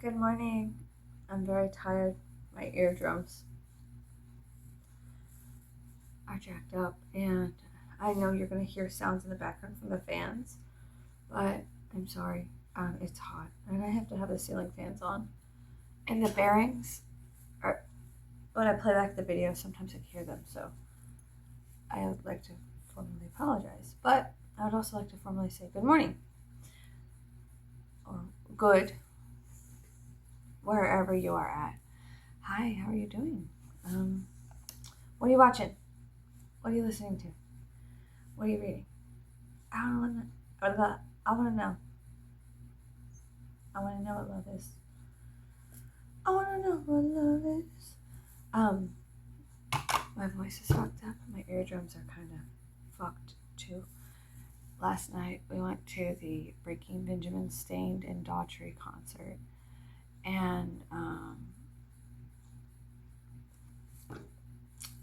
Good morning. I'm very tired. My eardrums are jacked up, and I know you're going to hear sounds in the background from the fans, but I'm sorry. It's hot, and I have to have the ceiling fans on. And the bearings are, when I play back the video, sometimes I can hear them, so I would like to formally apologize. But I would also like to formally say good morning, or good, wherever you are at. Hi, how are you doing? What are you watching? What are you listening to? What are you reading? I want to. I want to know. I want to know what love is. I want to know what love is. My voice is fucked up. My eardrums are kind of fucked too. Last night we went to the Breaking Benjamin Stained and Daughtry concert, and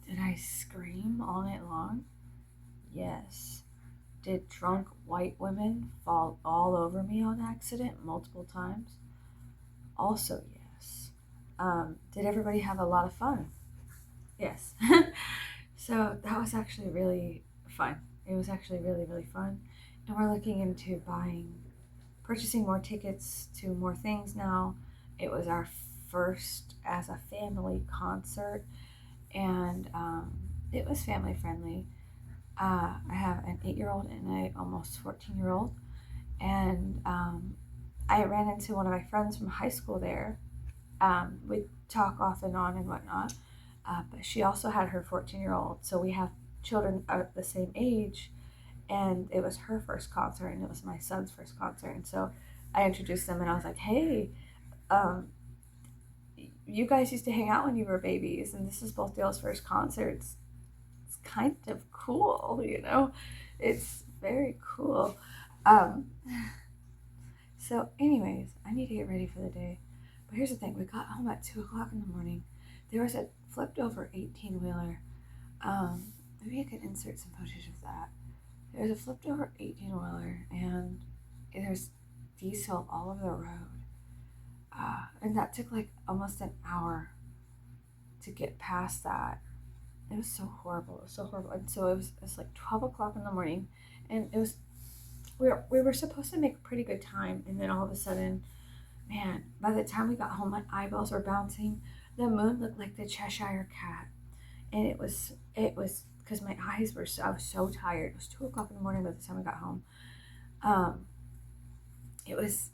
did I scream all night long? Yes. Did drunk white women fall all over me on accident multiple times? Also, yes. Did everybody have a lot of fun? Yes. So that was actually really fun. It was actually really, really fun. And we're looking into purchasing more tickets to more things now. It was our first as a family concert, and it was family friendly. I have an 8-year-old and a almost 14-year-old, and I ran into one of my friends from high school there. We talk off and on and whatnot, but she also had her 14-year-old, so we have children at the same age, and it was her first concert, and it was my son's first concert, and so I introduced them, and I was like, hey, um, you guys used to hang out when you were babies, and this is both y'all's first concerts. It's kind of cool, you know? It's very cool. Um, so, anyways, I need to get ready for the day. But here's the thing, we got home at 2 o'clock in the morning. There was a flipped over 18-wheeler. Maybe I could insert some footage of that. There was a flipped over 18-wheeler, and there's diesel all over the road. And that took like almost an hour to get past that. It was so horrible. It was so horrible. And so it was like 12 o'clock in the morning, and we were supposed to make a pretty good time, and then all of a sudden, man, by the time we got home, my eyeballs were bouncing. The moon looked like the Cheshire Cat, and it was because my eyes were I was so tired. It was 2 o'clock in the morning by the time we got home. It was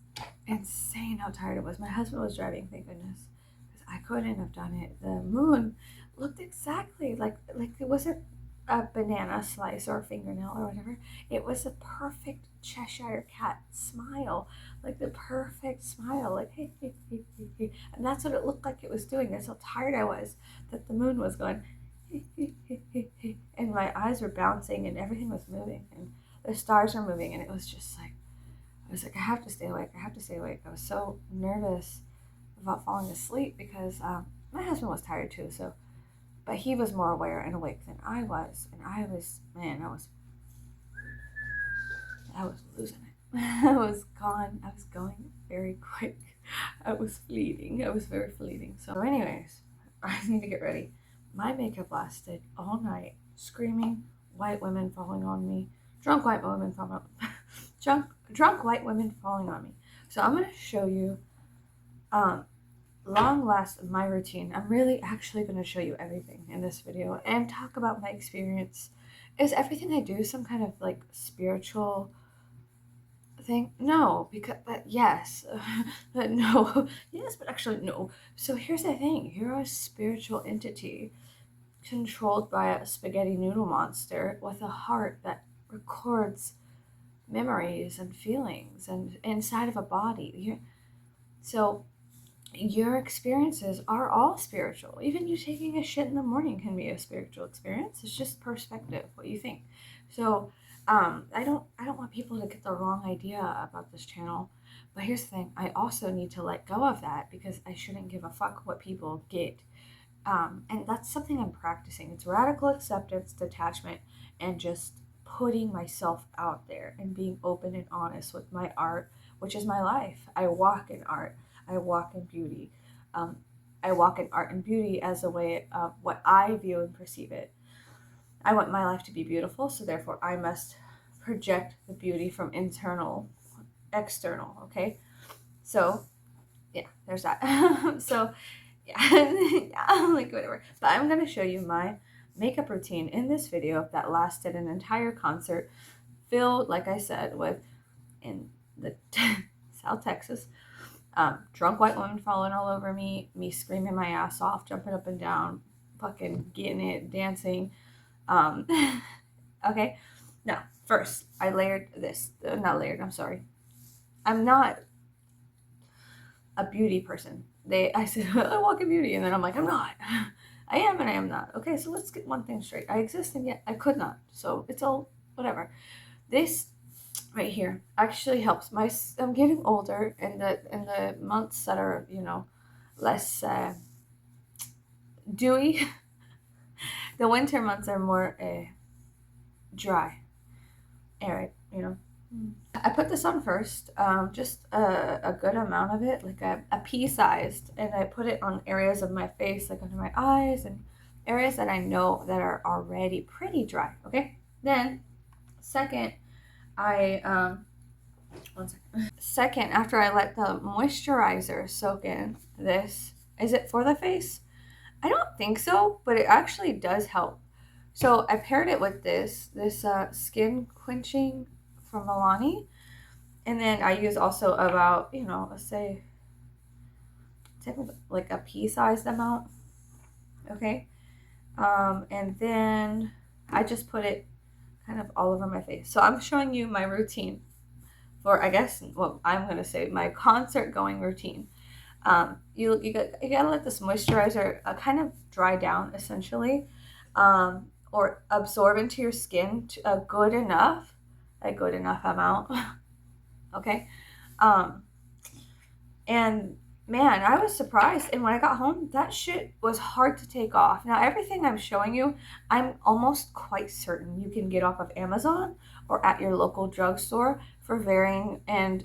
insane how tired it was. My husband was driving, thank goodness, because I couldn't have done it. The moon looked exactly like it wasn't a banana slice or a fingernail or whatever. It was a perfect Cheshire Cat smile, like the perfect smile, like hey, hey, hey, hey, hey. And that's what it looked like it was doing. That's how tired I was, that the moon was going hey, hey, hey, hey, hey. And my eyes were bouncing and everything was moving and the stars were moving, and it was just like, I was like, I have to stay awake. I have to stay awake. I was so nervous about falling asleep because my husband was tired too. So, but he was more aware and awake than I was, and I was losing it. I was gone. I was going very quick. I was fleeting. I was very fleeting. So, anyways, I need to get ready. My makeup lasted all night, screaming, white women falling on me, drunk white women falling drunk white women falling on me. So I'm going to show you long last my routine. I'm really actually going to show you everything in this video and talk about my experience. Is everything I do some kind of like spiritual thing? No, because but yes. But no. Yes, but actually no. So here's the thing. You're a spiritual entity controlled by a spaghetti noodle monster with a heart that records memories and feelings and inside of a body. So your experiences are all spiritual. Even you taking a shit in the morning can be a spiritual experience. It's just perspective, what you think. So I don't want people to get the wrong idea about this channel. But here's the thing, I also need to let go of that because I shouldn't give a fuck what people get. And that's something I'm practicing. It's radical acceptance, detachment, and just putting myself out there and being open and honest with my art, which is my life. I walk in art. I walk in beauty. Um, I walk in art and beauty as a way of what I view and perceive it. I want my life to be beautiful, so therefore I must project the beauty from internal, external, okay? So, yeah, there's that. So, yeah, yeah, like whatever. But I'm going to show you my makeup routine in this video that lasted an entire concert filled, like I said, with in the South Texas, drunk white women falling all over me, me screaming my ass off, jumping up and down, fucking getting it, dancing. Um, okay, now first I layered this. Not layered. I'm sorry. I'm not a beauty person. I said I walk in beauty, and then I'm like I'm not. I am and I am not. Okay, so let's get one thing straight. I exist and yet I could not. So it's all whatever. This right here actually helps. I'm getting older, and the months that are less dewy. The winter months are more dry, arid. I put this on first, just a good amount of it, like a pea-sized, and I put it on areas of my face, like under my eyes, and areas that I know that are already pretty dry, okay? Then, second, one second. Second, after I let the moisturizer soak in, is it for the face? I don't think so, but it actually does help. So I paired it with this skin quenching from Milani. And then I use also about, let's say like a pea-sized amount. Okay. And then I just put it kind of all over my face. So I'm showing you my routine for, I guess, well, I'm going to say my concert going routine. You gotta let this moisturizer kind of dry down essentially, or absorb into your skin to a good enough amount. Okay. And man, I was surprised. And when I got home, that shit was hard to take off. Now, everything I'm showing you, I'm almost quite certain you can get off of Amazon or at your local drugstore for varying and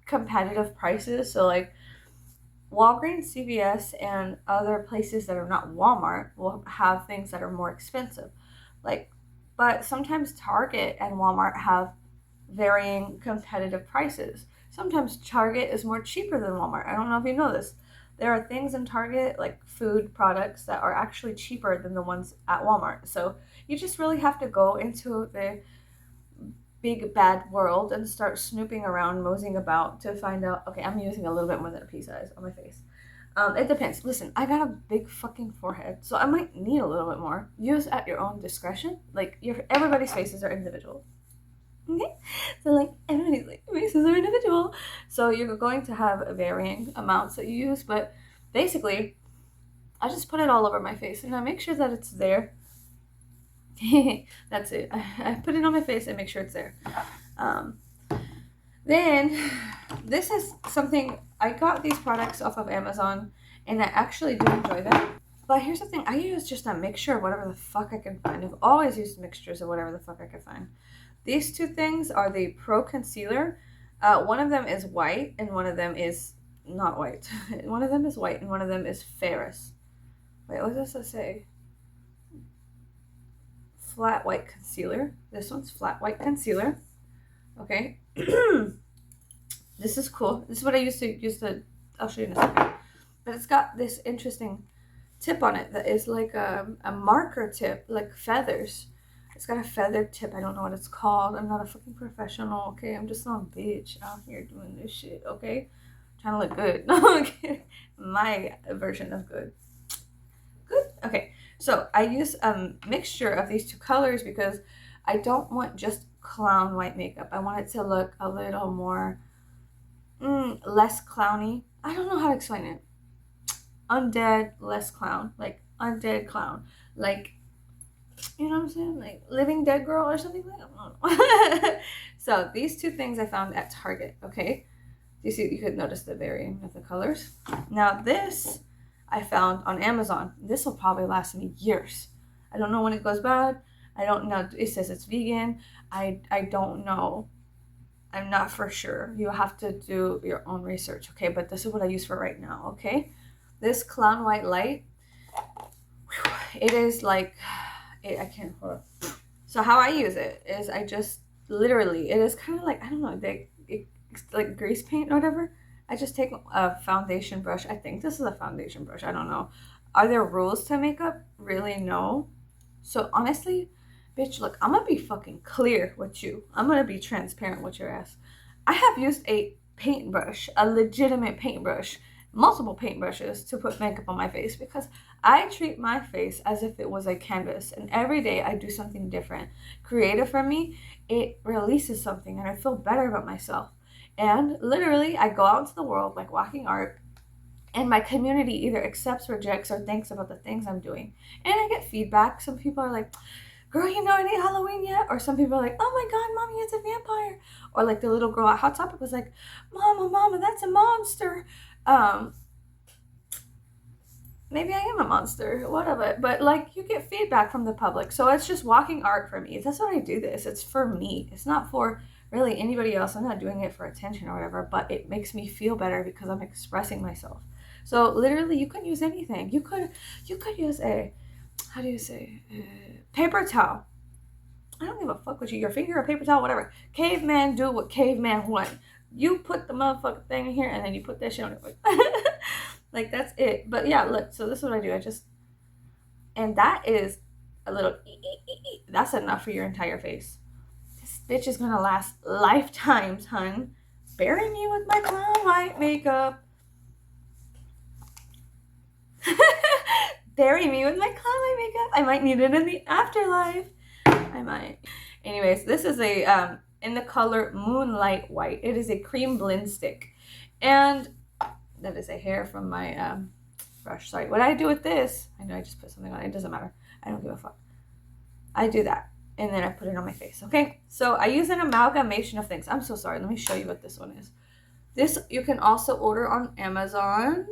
competitive prices. So, like, Walgreens, CVS, and other places that are not Walmart will have things that are more expensive. But sometimes Target and Walmart have varying competitive prices. Sometimes Target is more cheaper than Walmart. I don't know if you know this. There are things in Target, like food products, that are actually cheaper than the ones at Walmart. So you just really have to go into the big bad world and start snooping around, moseying about to find out, okay, I'm using a little bit more than a pea size on my face. It depends. Listen, I got a big fucking forehead, so I might need a little bit more. Use at your own discretion. Like, everybody's faces are individual. Okay? So, like, everybody's faces are individual. So you're going to have varying amounts that you use, but basically, I just put it all over my face, and I make sure that it's there. That's it. I put it on my face and make sure it's there. Then, this is something, I got these products off of Amazon, and I actually do enjoy them. But here's the thing, I use just a mixture of whatever the fuck I can find. I've always used mixtures of whatever the fuck I can find. These two things are the Pro Concealer. One of them is white, and one of them is not white. One of them is white, and one of them is Ferris. Wait, what does this say? Flat white concealer. This one's flat white concealer. Okay. This is cool. This is what I used to use I'll show you in a second. But it's got this interesting tip on it that is like a marker tip, like feathers. It's got a feathered tip. I don't know what it's called. I'm not a fucking professional, okay? I'm just some bitch out here doing this shit, okay? Trying to look good. Okay. My version of good. Good? Okay. So I use a mixture of these two colors because I don't want just clown white makeup. I want it to look a little more, less clowny. I don't know how to explain it. Undead, less clown. Like, undead clown. Like, you know what I'm saying? Like, living dead girl or something like that. I don't know. So, these two things I found at Target, okay? You see, you could notice the varying of the colors. Now, this I found on Amazon. This will probably last me years. I don't know when it goes bad. I don't know. It says it's vegan. I don't know I'm not for sure. You have to do your own research, okay? But this is what I use for right now, okay? This clown white light, it is like, I can't, hold on. So how I use it is I just literally, it is kind of like, I don't know, it's like grease paint or whatever. I just take a foundation brush. I think this is a foundation brush. I don't know. Are there rules to makeup? Really, no. So honestly, bitch, look, I'm gonna be fucking clear with you. I'm gonna be transparent with your ass. I have used a paintbrush, a legitimate paintbrush, multiple paintbrushes to put makeup on my face because I treat my face as if it was a canvas, and every day I do something different. Creative for me, it releases something and I feel better about myself. And literally, I go out into the world like walking art, and my community either accepts, rejects, or thinks about the things I'm doing. And I get feedback. Some people are like, girl, you know, it ain't Halloween yet. Or some people are like, oh my God, mommy, it's a vampire. Or like the little girl at Hot Topic was like, mama, that's a monster. Maybe I am a monster, whatever. But like, you get feedback from the public. So it's just walking art for me. That's why I do this. It's for me. It's not for really anybody else. I'm not doing it for attention or whatever, but it makes me feel better because I'm expressing myself. So literally, you could use anything. You could use a, how do you say, paper towel. I don't give a fuck with you, your finger or paper towel, whatever. Caveman do what caveman want. You put the motherfucking thing in here and then you put that shit on it. Like, that's it. But yeah, look, so this is what I do. And that is a little, that's enough for your entire face. This bitch is gonna last lifetimes, hun. Bury me with my clown white makeup. Bury me with my clown white makeup. I might need it in the afterlife. I might. Anyways, this is a, in the color Moonlight White. It is a cream blend stick. And that is a hair from my brush. Sorry. What I do with this, I know I just put something on it. It doesn't matter. I don't give a fuck. I do that. And then I put it on my face. Okay? So I use an amalgamation of things. I'm so sorry. Let me show you what this one is. This you can also order on Amazon.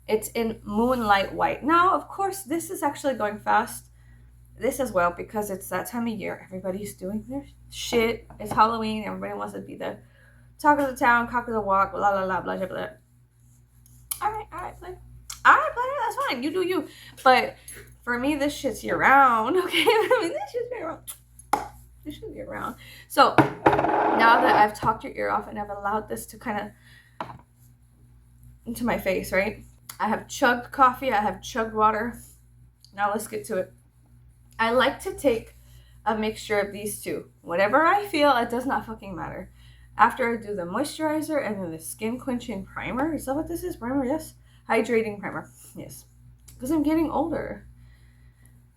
It's in Moonlight White. Now, of course, this is actually going fast. This as well, because it's that time of year. Everybody's doing their shit. It's Halloween. Everybody wants to be the talk of the town, cock of the walk, blah, blah, blah, blah, blah, blah. All right, play. All right, play. That's fine. You do you. But for me, this shit's year round. Okay? I mean, this shit's year round. This should be around. So now that I've talked your ear off and I've allowed this to kind of into my face, right? I have chugged coffee. I have chugged water. Now let's get to it. I like to take a mixture of these two. Whatever I feel, it does not fucking matter. After I do the moisturizer and then the skin quenching primer. Is that what this is? Primer, yes. Hydrating primer, yes. Because I'm getting older.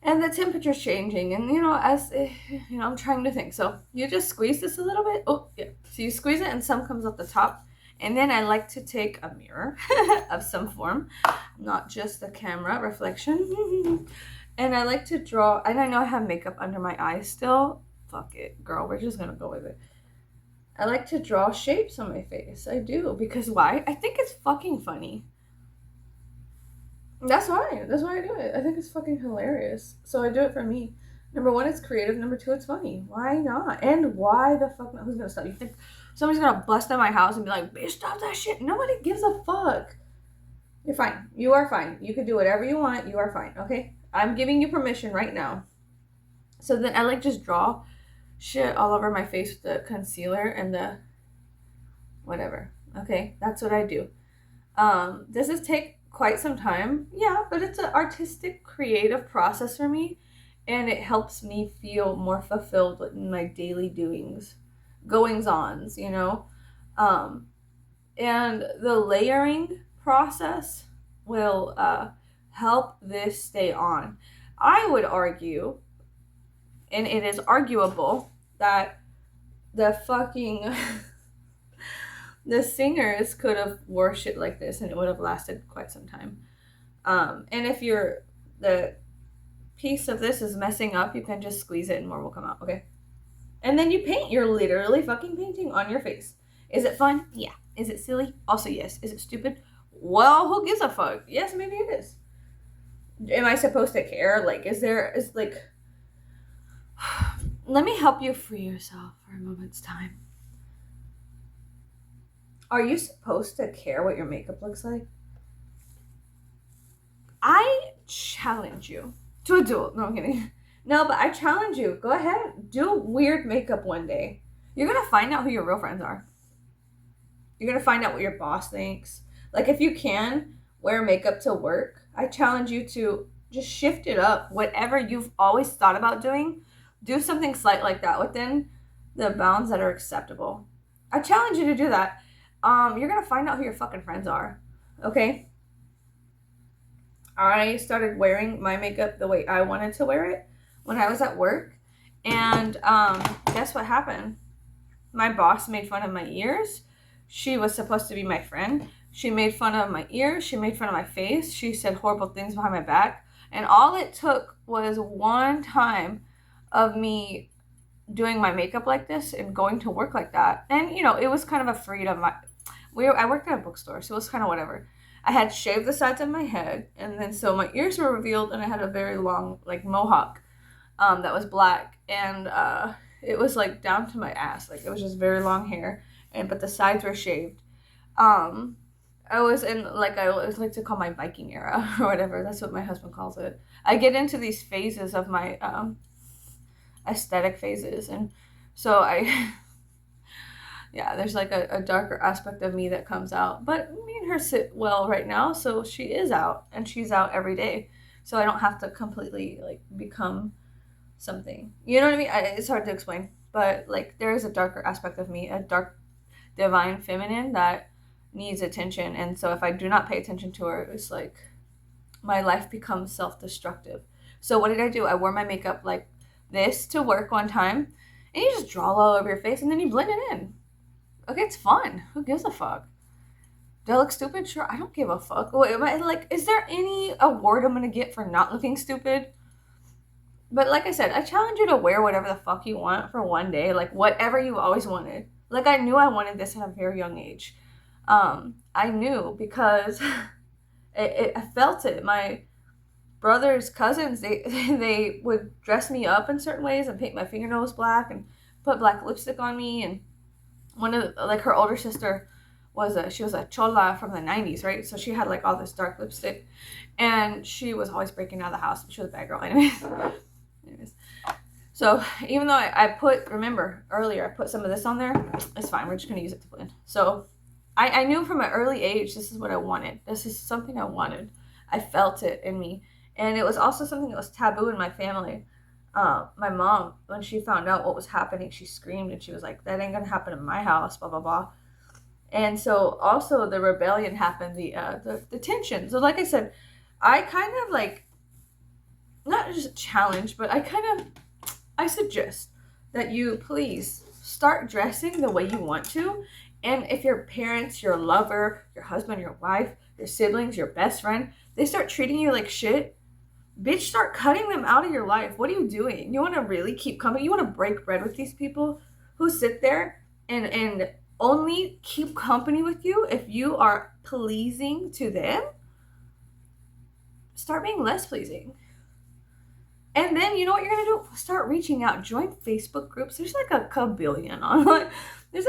And the temperature's changing. And, you know, as, you know, I'm trying to think. So you just squeeze this a little bit. Oh, yeah. So you squeeze it and some comes out the top. And then I like to take a mirror of some form. Not just the camera reflection. And I like to draw, and I know I have makeup under my eyes still. Fuck it, girl, we're just gonna go with it. I like to draw shapes on my face. I do. Because why? I think it's fucking funny. That's why. That's why I do it. I think it's fucking hilarious. So I do it for me. Number one, it's creative. Number two, it's funny. Why not? And why the fuck not? Who's gonna stop? You think somebody's gonna bust in my house and be like, bitch, stop that shit? Nobody gives a fuck. You're fine. You are fine. You can do whatever you want. You are fine. Okay? I'm giving you permission right now. So then I like just draw shit all over my face with the concealer and the whatever. Okay, that's what I do. Does this take quite some time? Yeah, but it's an artistic, creative process for me, and it helps me feel more fulfilled in my daily goings-ons, you know. And the layering process will help this stay on. I would argue, and it is arguable, that the fucking the singers could have wore shit like this and it would have lasted quite some time. And if the piece of this is messing up, you can just squeeze it and more will come out, okay? And then you paint. You're literally fucking painting on your face. Is it fun? Yeah. Is it silly? Also, yes. Is it stupid? Well, who gives a fuck? Yes, maybe it is. Am I supposed to care? Like, let me help you free yourself for a moment's time. Are you supposed to care what your makeup looks like? I challenge you to a duel. No, I'm kidding. No, but I challenge you. Go ahead. Do weird makeup one day. You're going to find out who your real friends are. You're going to find out what your boss thinks. Like, if you can wear makeup to work, I challenge you to just shift it up. Whatever you've always thought about doing, do something slight like that within the bounds that are acceptable. I challenge you to do that. You're going to find out who your fucking friends are. Okay? I started wearing my makeup the way I wanted to wear it when I was at work. And guess what happened? My boss made fun of my ears. She was supposed to be my friend. She made fun of my ears. She made fun of my face. She said horrible things behind my back. And all it took was one time of me doing my makeup like this and going to work like that. And, you know, it was kind of a freedom. I worked at a bookstore, so it was kind of whatever. I had shaved the sides of my head, and then so my ears were revealed, and I had a very long, like, mohawk that was black, and it was, like, down to my ass. Like, it was just very long hair, but the sides were shaved. I was in, like, I always like to call my Viking era, or whatever. That's what my husband calls it. I get into these phases of my aesthetic phases, and so yeah, there's like a darker aspect of me that comes out. But me and her sit well right now, so she is out, and she's out every day. So I don't have to completely, like, become something. You know what I mean? It's hard to explain. But, like, there is a darker aspect of me, a dark, divine feminine that needs attention. And so if I do not pay attention to her, it's like my life becomes self-destructive. So what did I do? I wore my makeup like this to work one time, and you just draw all over your face, and then you blend it in. Okay, it's fun. Who gives a fuck? Do I look stupid? Sure, I don't give a fuck. Wait, is there any award I'm gonna get for not looking stupid? But like I said, I challenge you to wear whatever the fuck you want for one day, like whatever you always wanted. Like, I knew I wanted this at a very young age. I knew because I felt it. My brothers, cousins, they would dress me up in certain ways and paint my fingernails black and put black lipstick on me. And one of, like, her older sister she was a chola from the 90s, right? So she had, like, all this dark lipstick, and she was always breaking out of the house. She was a bad girl anyways. So even though remember earlier, I put some of this on there, it's fine. We're just going to use it to blend. So I knew from an early age, this is what I wanted. This is something I wanted. I felt it in me. And it was also something that was taboo in my family. My mom, when she found out what was happening, she screamed, and she was like, that ain't going to happen in my house, blah, blah, blah. And so also the rebellion happened, the tension. So like I said, I kind of, like, not just challenge, but I suggest that you please start dressing the way you want to. And if your parents, your lover, your husband, your wife, your siblings, your best friend, they start treating you like shit, bitch, start cutting them out of your life. What are you doing? You want to really keep company? You want to break bread with these people who sit there and only keep company with you if you are pleasing to them? Start being less pleasing. And then you know what you're going to do? Start reaching out. Join Facebook groups. There's like a kabillion online. There's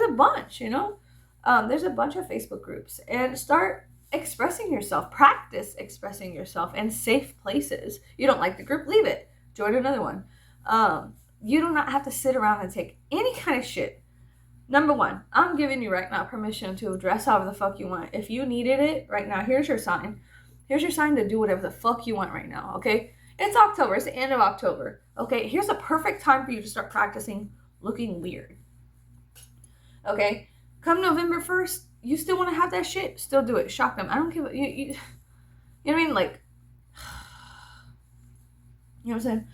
a bunch, you know? There's a bunch of Facebook groups. And start expressing yourself. Practice expressing yourself in safe places. You don't like the group? Leave it. Join another one. You do not have to sit around and take any kind of shit. Number one, I'm giving you right now permission to dress however the fuck you want. If you needed it right now, here's your sign. Here's your sign to do whatever the fuck you want right now, okay? It's October. It's the end of October, okay? Here's a perfect time for you to start practicing looking weird, okay? Come November 1st, you still want to have that shit? Still do it. Shock them. I don't give a... You know what I mean? Like... You know what I'm saying?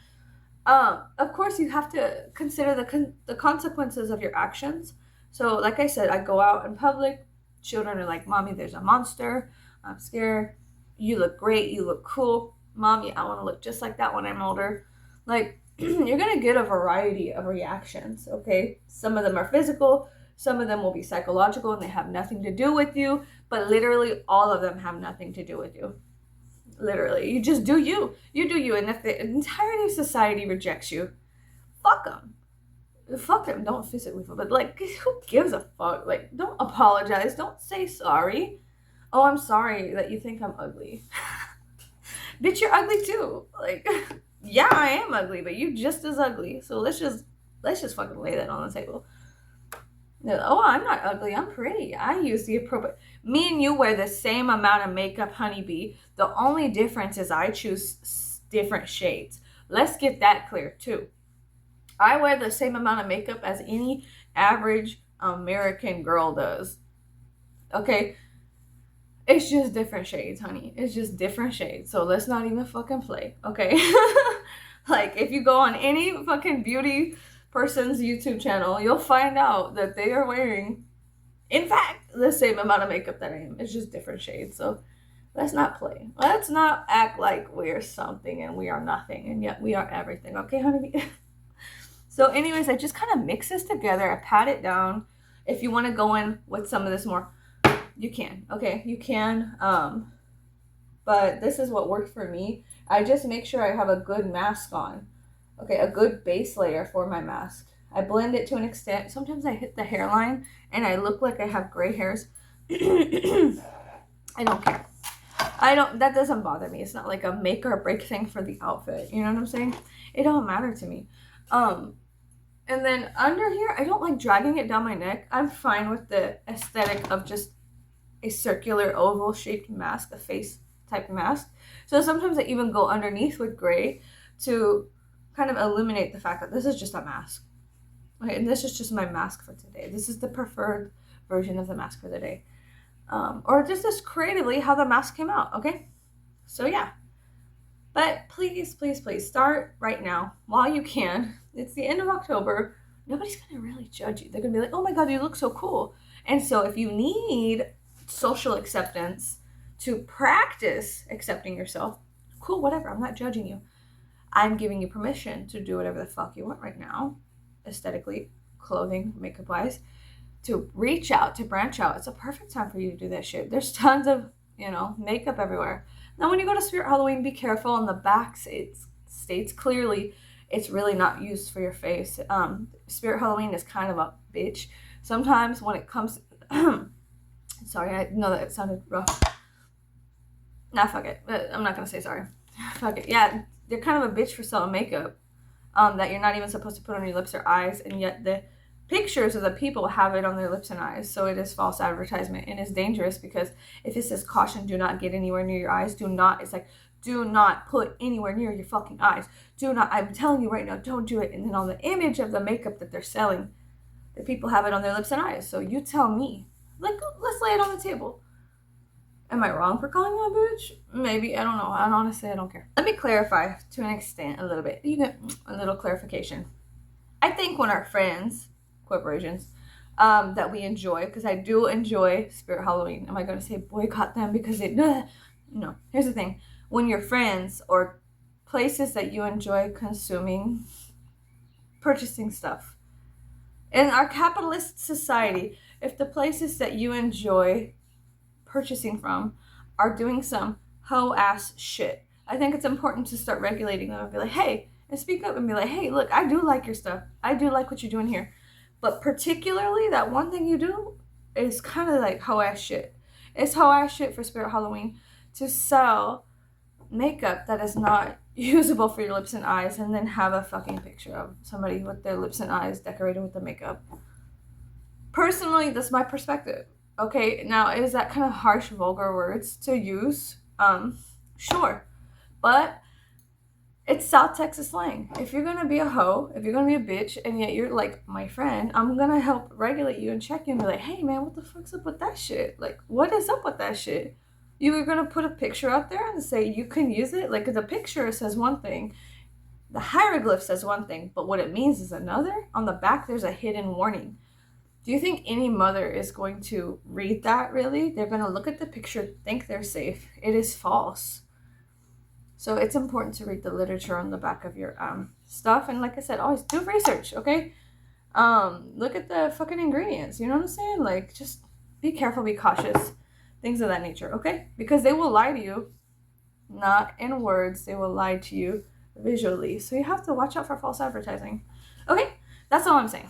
Of course, you have to consider the consequences of your actions. So, like I said, I go out in public. Children are like, Mommy, there's a monster. I'm scared. You look great. You look cool. Mommy, I want to look just like that when I'm older. Like, you're going to get a variety of reactions, okay? Some of them are physical. Some of them will be psychological, and they have nothing to do with you. But literally, all of them have nothing to do with you. Literally. You just do you. You do you. And if the entirety of society rejects you, fuck them. fuck them. Don't physically fuck, but like, who gives a fuck? Like, don't apologize. Don't say sorry. Oh, I'm sorry that you think I'm ugly. Bitch, you're ugly too. Like, yeah, I am ugly, but you just as ugly. So let's just fucking lay that on the table. Oh, I'm not ugly. I'm pretty. I use the appropriate. Me and you wear the same amount of makeup, honeybee. The only difference is I choose different shades. Let's get that clear too. I wear the same amount of makeup as any average American girl does. Okay? It's just different shades, honey. It's just different shades. So let's not even fucking play, okay? Like, if you go on any fucking beauty person's YouTube channel, you'll find out that they are wearing, in fact, the same amount of makeup that I am. It's just different shades. So let's not play. Let's not act like we're something and we are nothing, and yet we are everything, okay, honey? So anyways, I just kind of mix this together. I pat it down. If you want to go in with some of this more, you can, okay? You can, but this is what worked for me. I just make sure I have a good mask on, okay? A good base layer for my mask. I blend it to an extent. Sometimes I hit the hairline and I look like I have gray hairs. I don't care. That doesn't bother me. It's not like a make or break thing for the outfit. You know what I'm saying? It don't matter to me. And then under here, I don't like dragging it down my neck. I'm fine with the aesthetic of just a circular oval shaped mask, a face type mask. So sometimes I even go underneath with gray to kind of illuminate the fact that this is just a mask. Okay, and this is just my mask for today. This is the preferred version of the mask for the day. Or just as creatively how the mask came out, okay? So yeah. But please, please, please start right now while you can. It's the end of October. Nobody's going to really judge you. They're going to be like, oh my God, you look so cool. And so if you need social acceptance to practice accepting yourself, cool, whatever. I'm not judging you. I'm giving you permission to do whatever the fuck you want right now, aesthetically, clothing, makeup-wise, to reach out, to branch out. It's a perfect time for you to do that shit. There's tons of, makeup everywhere. Now, when you go to Spirit Halloween, be careful. On the back, it states clearly it's really not used for your face. Spirit Halloween is kind of a bitch. Sometimes when it comes... Sorry, I know that it sounded rough. Nah, fuck it. I'm not going to say sorry. Fuck it. Yeah, they're kind of a bitch for selling makeup that you're not even supposed to put on your lips or eyes, and yet the pictures of the people have it on their lips and eyes, so it is false advertisement, and it's dangerous because if it says caution, do not get anywhere near your eyes, do not put anywhere near your fucking eyes, I'm telling you right now, don't do it. And then on the image of the makeup that they're selling, the people have it on their lips and eyes. So you tell me, like, let's lay it on the table. Am I wrong for calling you a bitch? Maybe, I don't know. Honestly, I don't care. Let me clarify to an extent a little bit. You get a little clarification. I think when our friends, corporations, that we enjoy, because I do enjoy Spirit Halloween. Am I going to say boycott them because they... No. Here's the thing. When your friends or places that you enjoy consuming, purchasing stuff, in our capitalist society, if the places that you enjoy purchasing from are doing some hoe-ass shit, I think it's important to start regulating them and be like, hey, and speak up and be like, hey, look, I do like your stuff. I do like what you're doing here. But particularly that one thing you do is kind of like hoe-ass shit. It's hoe-ass shit for Spirit Halloween to sell makeup that is not usable for your lips and eyes and then have a fucking picture of somebody with their lips and eyes decorated with the makeup. Personally, that's my perspective. Okay, now is that kind of harsh, vulgar words to use? Sure. But it's South Texas slang. If you're going to be a hoe, if you're going to be a bitch, and yet you're like my friend, I'm going to help regulate you and check you and be like, hey man, what the fuck's up with that shit? Like, what is up with that shit? You were going to put a picture out there and say you can use it? Like, the picture says one thing, the hieroglyph says one thing, but what it means is another. On the back, there's a hidden warning. Do you think any mother is going to read that, really? They're going to look at the picture, think they're safe. It is false. So it's important to read the literature on the back of your stuff. And like I said, always do research, okay? Look at the fucking ingredients. You know what I'm saying? Like, just be careful, be cautious. Things of that nature, okay? Because they will lie to you. Not in words. They will lie to you visually. So you have to watch out for false advertising. Okay? That's all I'm saying.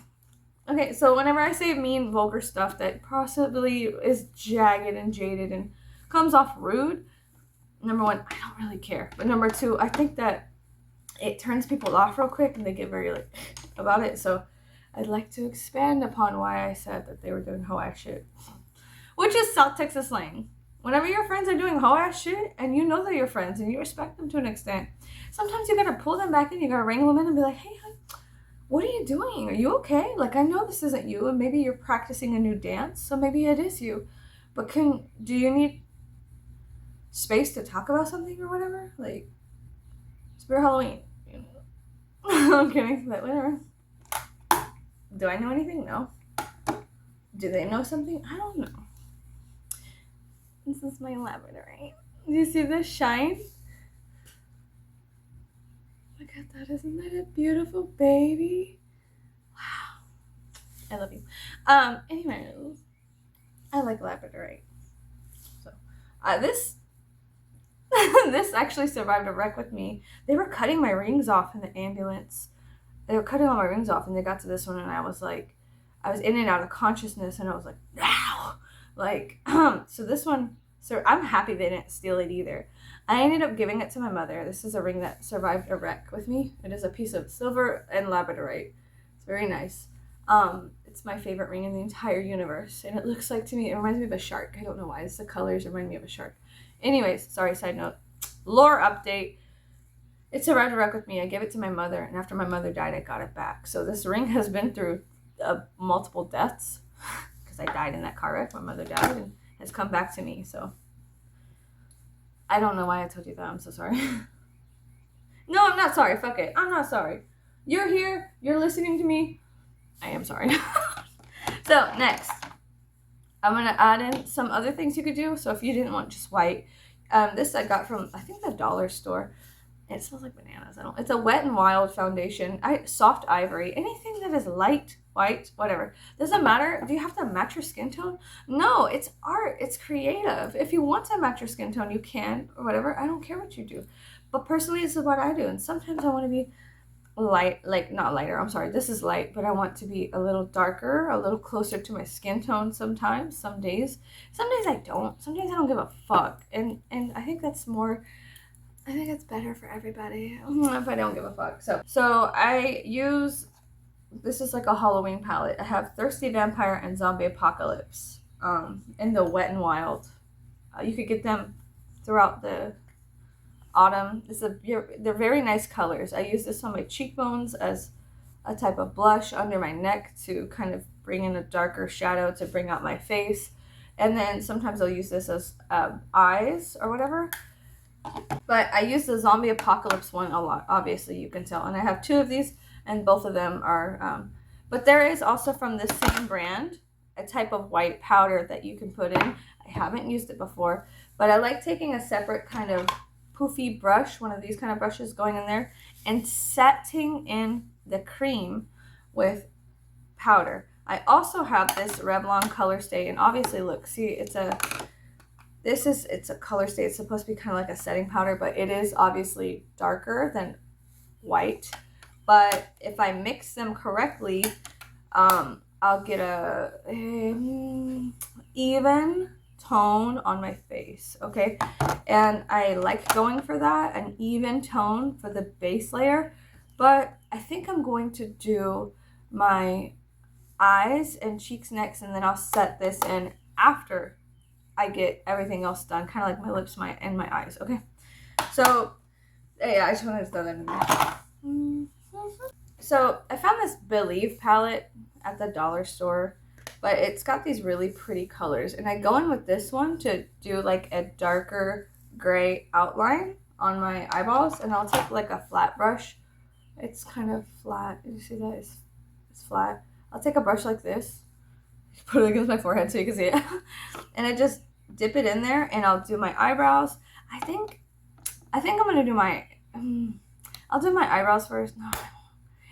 Okay, so whenever I say mean, vulgar stuff that possibly is jagged and jaded and comes off rude, number one, I don't really care. But number two, I think that it turns people off real quick and they get very like about it. So I'd like to expand upon why I said that they were doing hoe ass shit, which is South Texas slang. Whenever your friends are doing hoe ass shit and you know they're your friends and you respect them to an extent, sometimes you gotta pull them back in, you gotta wrangle them in and be like, hey, what are you doing? Are you okay? Like, I know this isn't you, and maybe you're practicing a new dance, so maybe it is you. But do you need space to talk about something or whatever? Like, Spirit Halloween. I'm kidding, but whatever. Do I know anything? No. Do they know something? I don't know. This is my labradorite. Do you see this shine? Look at that. Isn't that a beautiful baby? Wow. I love you. Anyways, I like labradorite. So, this this actually survived a wreck with me. They were cutting my rings off in the ambulance. They were cutting all my rings off, and they got to this one, and I was like, I was in and out of consciousness, and I was like, ow! Like, so this one, so I'm happy they didn't steal it either. I ended up giving it to my mother. This is a ring that survived a wreck with me. It is a piece of silver and labradorite. It's very nice. It's my favorite ring in the entire universe, and it looks like, to me, it reminds me of a shark. I don't know why. It's the colors remind me of a shark. Anyways, sorry, side note. Lore update. It survived a wreck with me. I gave it to my mother, and after my mother died, I got it back. So this ring has been through multiple deaths because I died in that car wreck. My mother died and has come back to me. So I don't know why I told you that. I'm so sorry. No, I'm not sorry. Fuck it. I'm not sorry. You're here. You're listening to me. I am sorry. So next, I'm going to add in some other things you could do. So if you didn't want just white, this I got from, I think, the dollar store. It smells like bananas. It's a Wet and Wild foundation. Soft ivory. Anything that is light, white, whatever. Doesn't matter. Do you have to match your skin tone? No, it's art. It's creative. If you want to match your skin tone, you can, or whatever. I don't care what you do. But personally, this is what I do. And sometimes I want to be light, like not lighter. I'm sorry. This is light, but I want to be a little darker, a little closer to my skin tone sometimes, some days. Some days I don't. Some days I don't give a fuck. And I think that's more... I think it's better for everybody if I don't give a fuck. So I use, this is like a Halloween palette. I have Thirsty Vampire and Zombie Apocalypse in the Wet and Wild. You could get them throughout the autumn. They're very nice colors. I use this on my cheekbones as a type of blush under my neck to kind of bring in a darker shadow to bring out my face. And then sometimes I'll use this as eyes or whatever. But I use the Zombie Apocalypse one a lot, obviously, you can tell. And I have two of these, and both of them are... but there is also from the same brand a type of white powder that you can put in. I haven't used it before, but I like taking a separate kind of poofy brush, one of these kind of brushes, going in there, and setting in the cream with powder. I also have this Revlon Color Stay, and obviously, look, see, it's a color stay. It's supposed to be kind of like a setting powder, but it is obviously darker than white. But if I mix them correctly, I'll get a even tone on my face, okay? And I like going for that, an even tone for the base layer. But I think I'm going to do my eyes and cheeks next, and then I'll set this in after I get everything else done, kind of like my lips, and my eyes, okay? So, yeah, I just wanted to throw that in there. So, I found this Believe palette at the dollar store, but it's got these really pretty colors, and I go in with this one to do like a darker gray outline on my eyeballs, and I'll take like a flat brush. It's kind of flat. You see that? It's flat. I'll take a brush like this, put it against my forehead so you can see it. And I just dip it in there, and I'll do my eyebrows. I think I'm going to do my, I'll do my eyebrows first. No,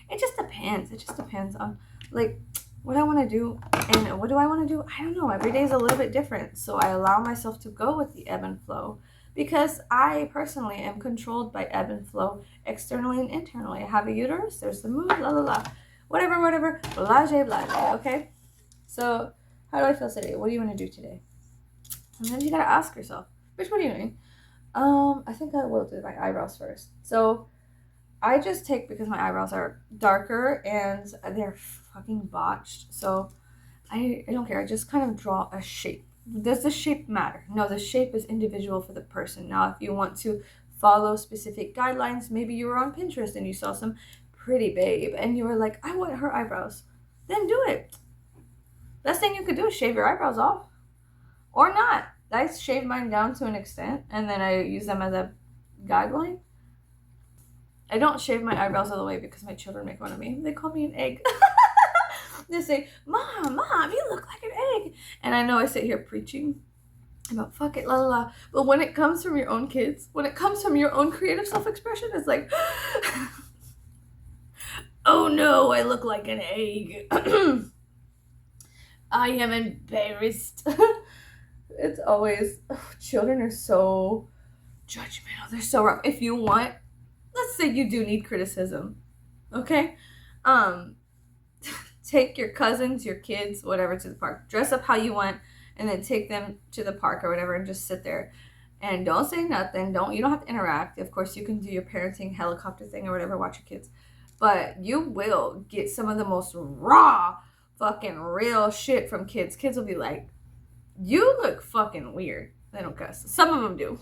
it just depends. It just depends on, like, what I want to do. And what do I want to do? I don't know. Every day is a little bit different. So I allow myself to go with the ebb and flow, because I personally am controlled by ebb and flow externally and internally. I have a uterus. There's the moon, la, la, la. whatever, blase, okay? So, how do I feel today? What do you want to do today? Sometimes you gotta ask yourself, bitch, what are you doing? I think I will do my eyebrows first. So, I just take, because my eyebrows are darker and they're fucking botched, so I don't care. I just kind of draw a shape. Does the shape matter? No, the shape is individual for the person. Now, if you want to follow specific guidelines, maybe you were on Pinterest and you saw some pretty babe and you were like, I want her eyebrows. Then do it. Best thing you could do is shave your eyebrows off. Or not. I shave mine down to an extent and then I use them as a guideline. I don't shave my eyebrows all the way because my children make fun of me. They call me an egg. They say, Mom, you look like an egg. And I know I sit here preaching about fuck it, la la la. But when it comes from your own kids, when it comes from your own creative self-expression, it's like, oh no, I look like an egg. I am embarrassed. It's always, children are so judgmental. They're so rough. If you want, let's say you do need criticism, okay? Take your cousins, your kids, whatever, to the park. Dress up how you want, and then take them to the park or whatever, and just sit there. And don't say nothing. You don't have to interact. Of course, you can do your parenting helicopter thing or whatever, watch your kids. But you will get some of the most raw, fucking real shit from kids. Kids will be like, you look fucking weird. They don't cuss. Some of them do.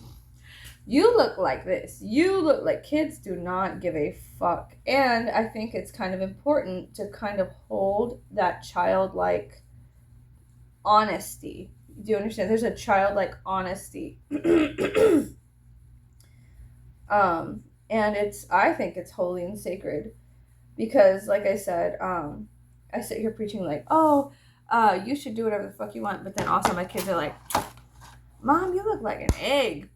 You look like this. You look like, kids do not give a fuck. And I think it's kind of important to kind of hold that childlike honesty. Do you understand? There's a childlike honesty. And I think it's holy and sacred. Because, like I said, I sit here preaching like, you should do whatever the fuck you want. But then also my kids are like, Mom, you look like an egg.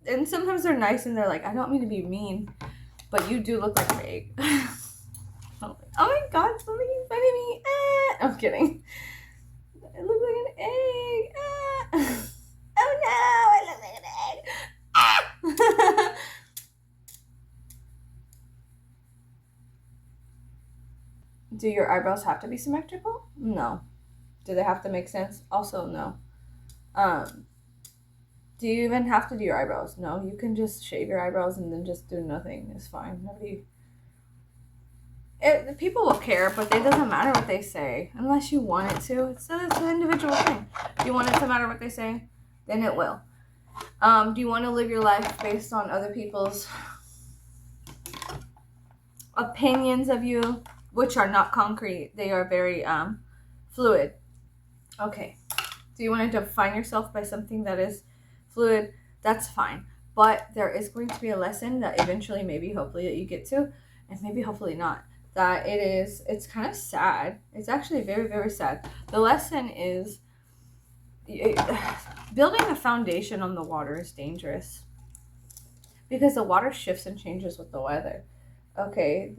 And sometimes they're nice and they're like, I don't mean to be mean, but you do look like an egg. Oh my God, stop making fun of me. I'm kidding. I look like an egg. Oh no, I look like an egg. Do your eyebrows have to be symmetrical? No. Do they have to make sense? Also, no. Do you even have to do your eyebrows? No, you can just shave your eyebrows and then just do nothing. It's fine. People will care, but it doesn't matter what they say unless you want it to. It's an individual thing. If you want it to matter what they say, then it will. Do you want to live your life based on other people's opinions of you, which are not concrete? They are very fluid. Okay. Do you want to define yourself by something that is fluid? That's fine. But there is going to be a lesson that eventually, maybe, hopefully, that you get to, and maybe, hopefully not, that it's kind of sad. It's actually very, very sad. The lesson is building a foundation on the water is dangerous because the water shifts and changes with the weather. Okay,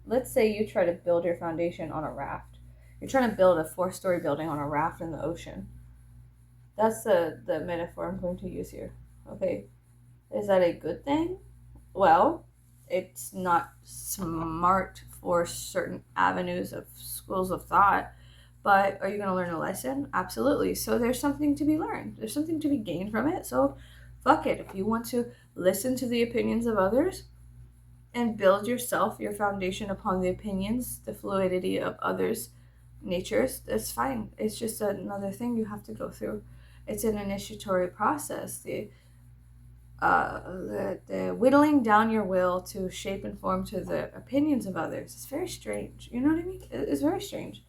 let's say you try to build your foundation on a raft. You're trying to build a 4-story building on a raft in the ocean. That's the metaphor I'm going to use here. Okay. Is that a good thing? Well, it's not smart for certain avenues of schools of thought, but are you going to learn a lesson? Absolutely. So there's something to be learned. There's something to be gained from it. So fuck it. If you want to listen to the opinions of others and build yourself, your foundation upon the opinions, the fluidity of others' natures, that's fine. It's just another thing you have to go through. It's an initiatory process. The whittling down your will to shape and form to the opinions of others is very strange. You know what I mean? It's very strange.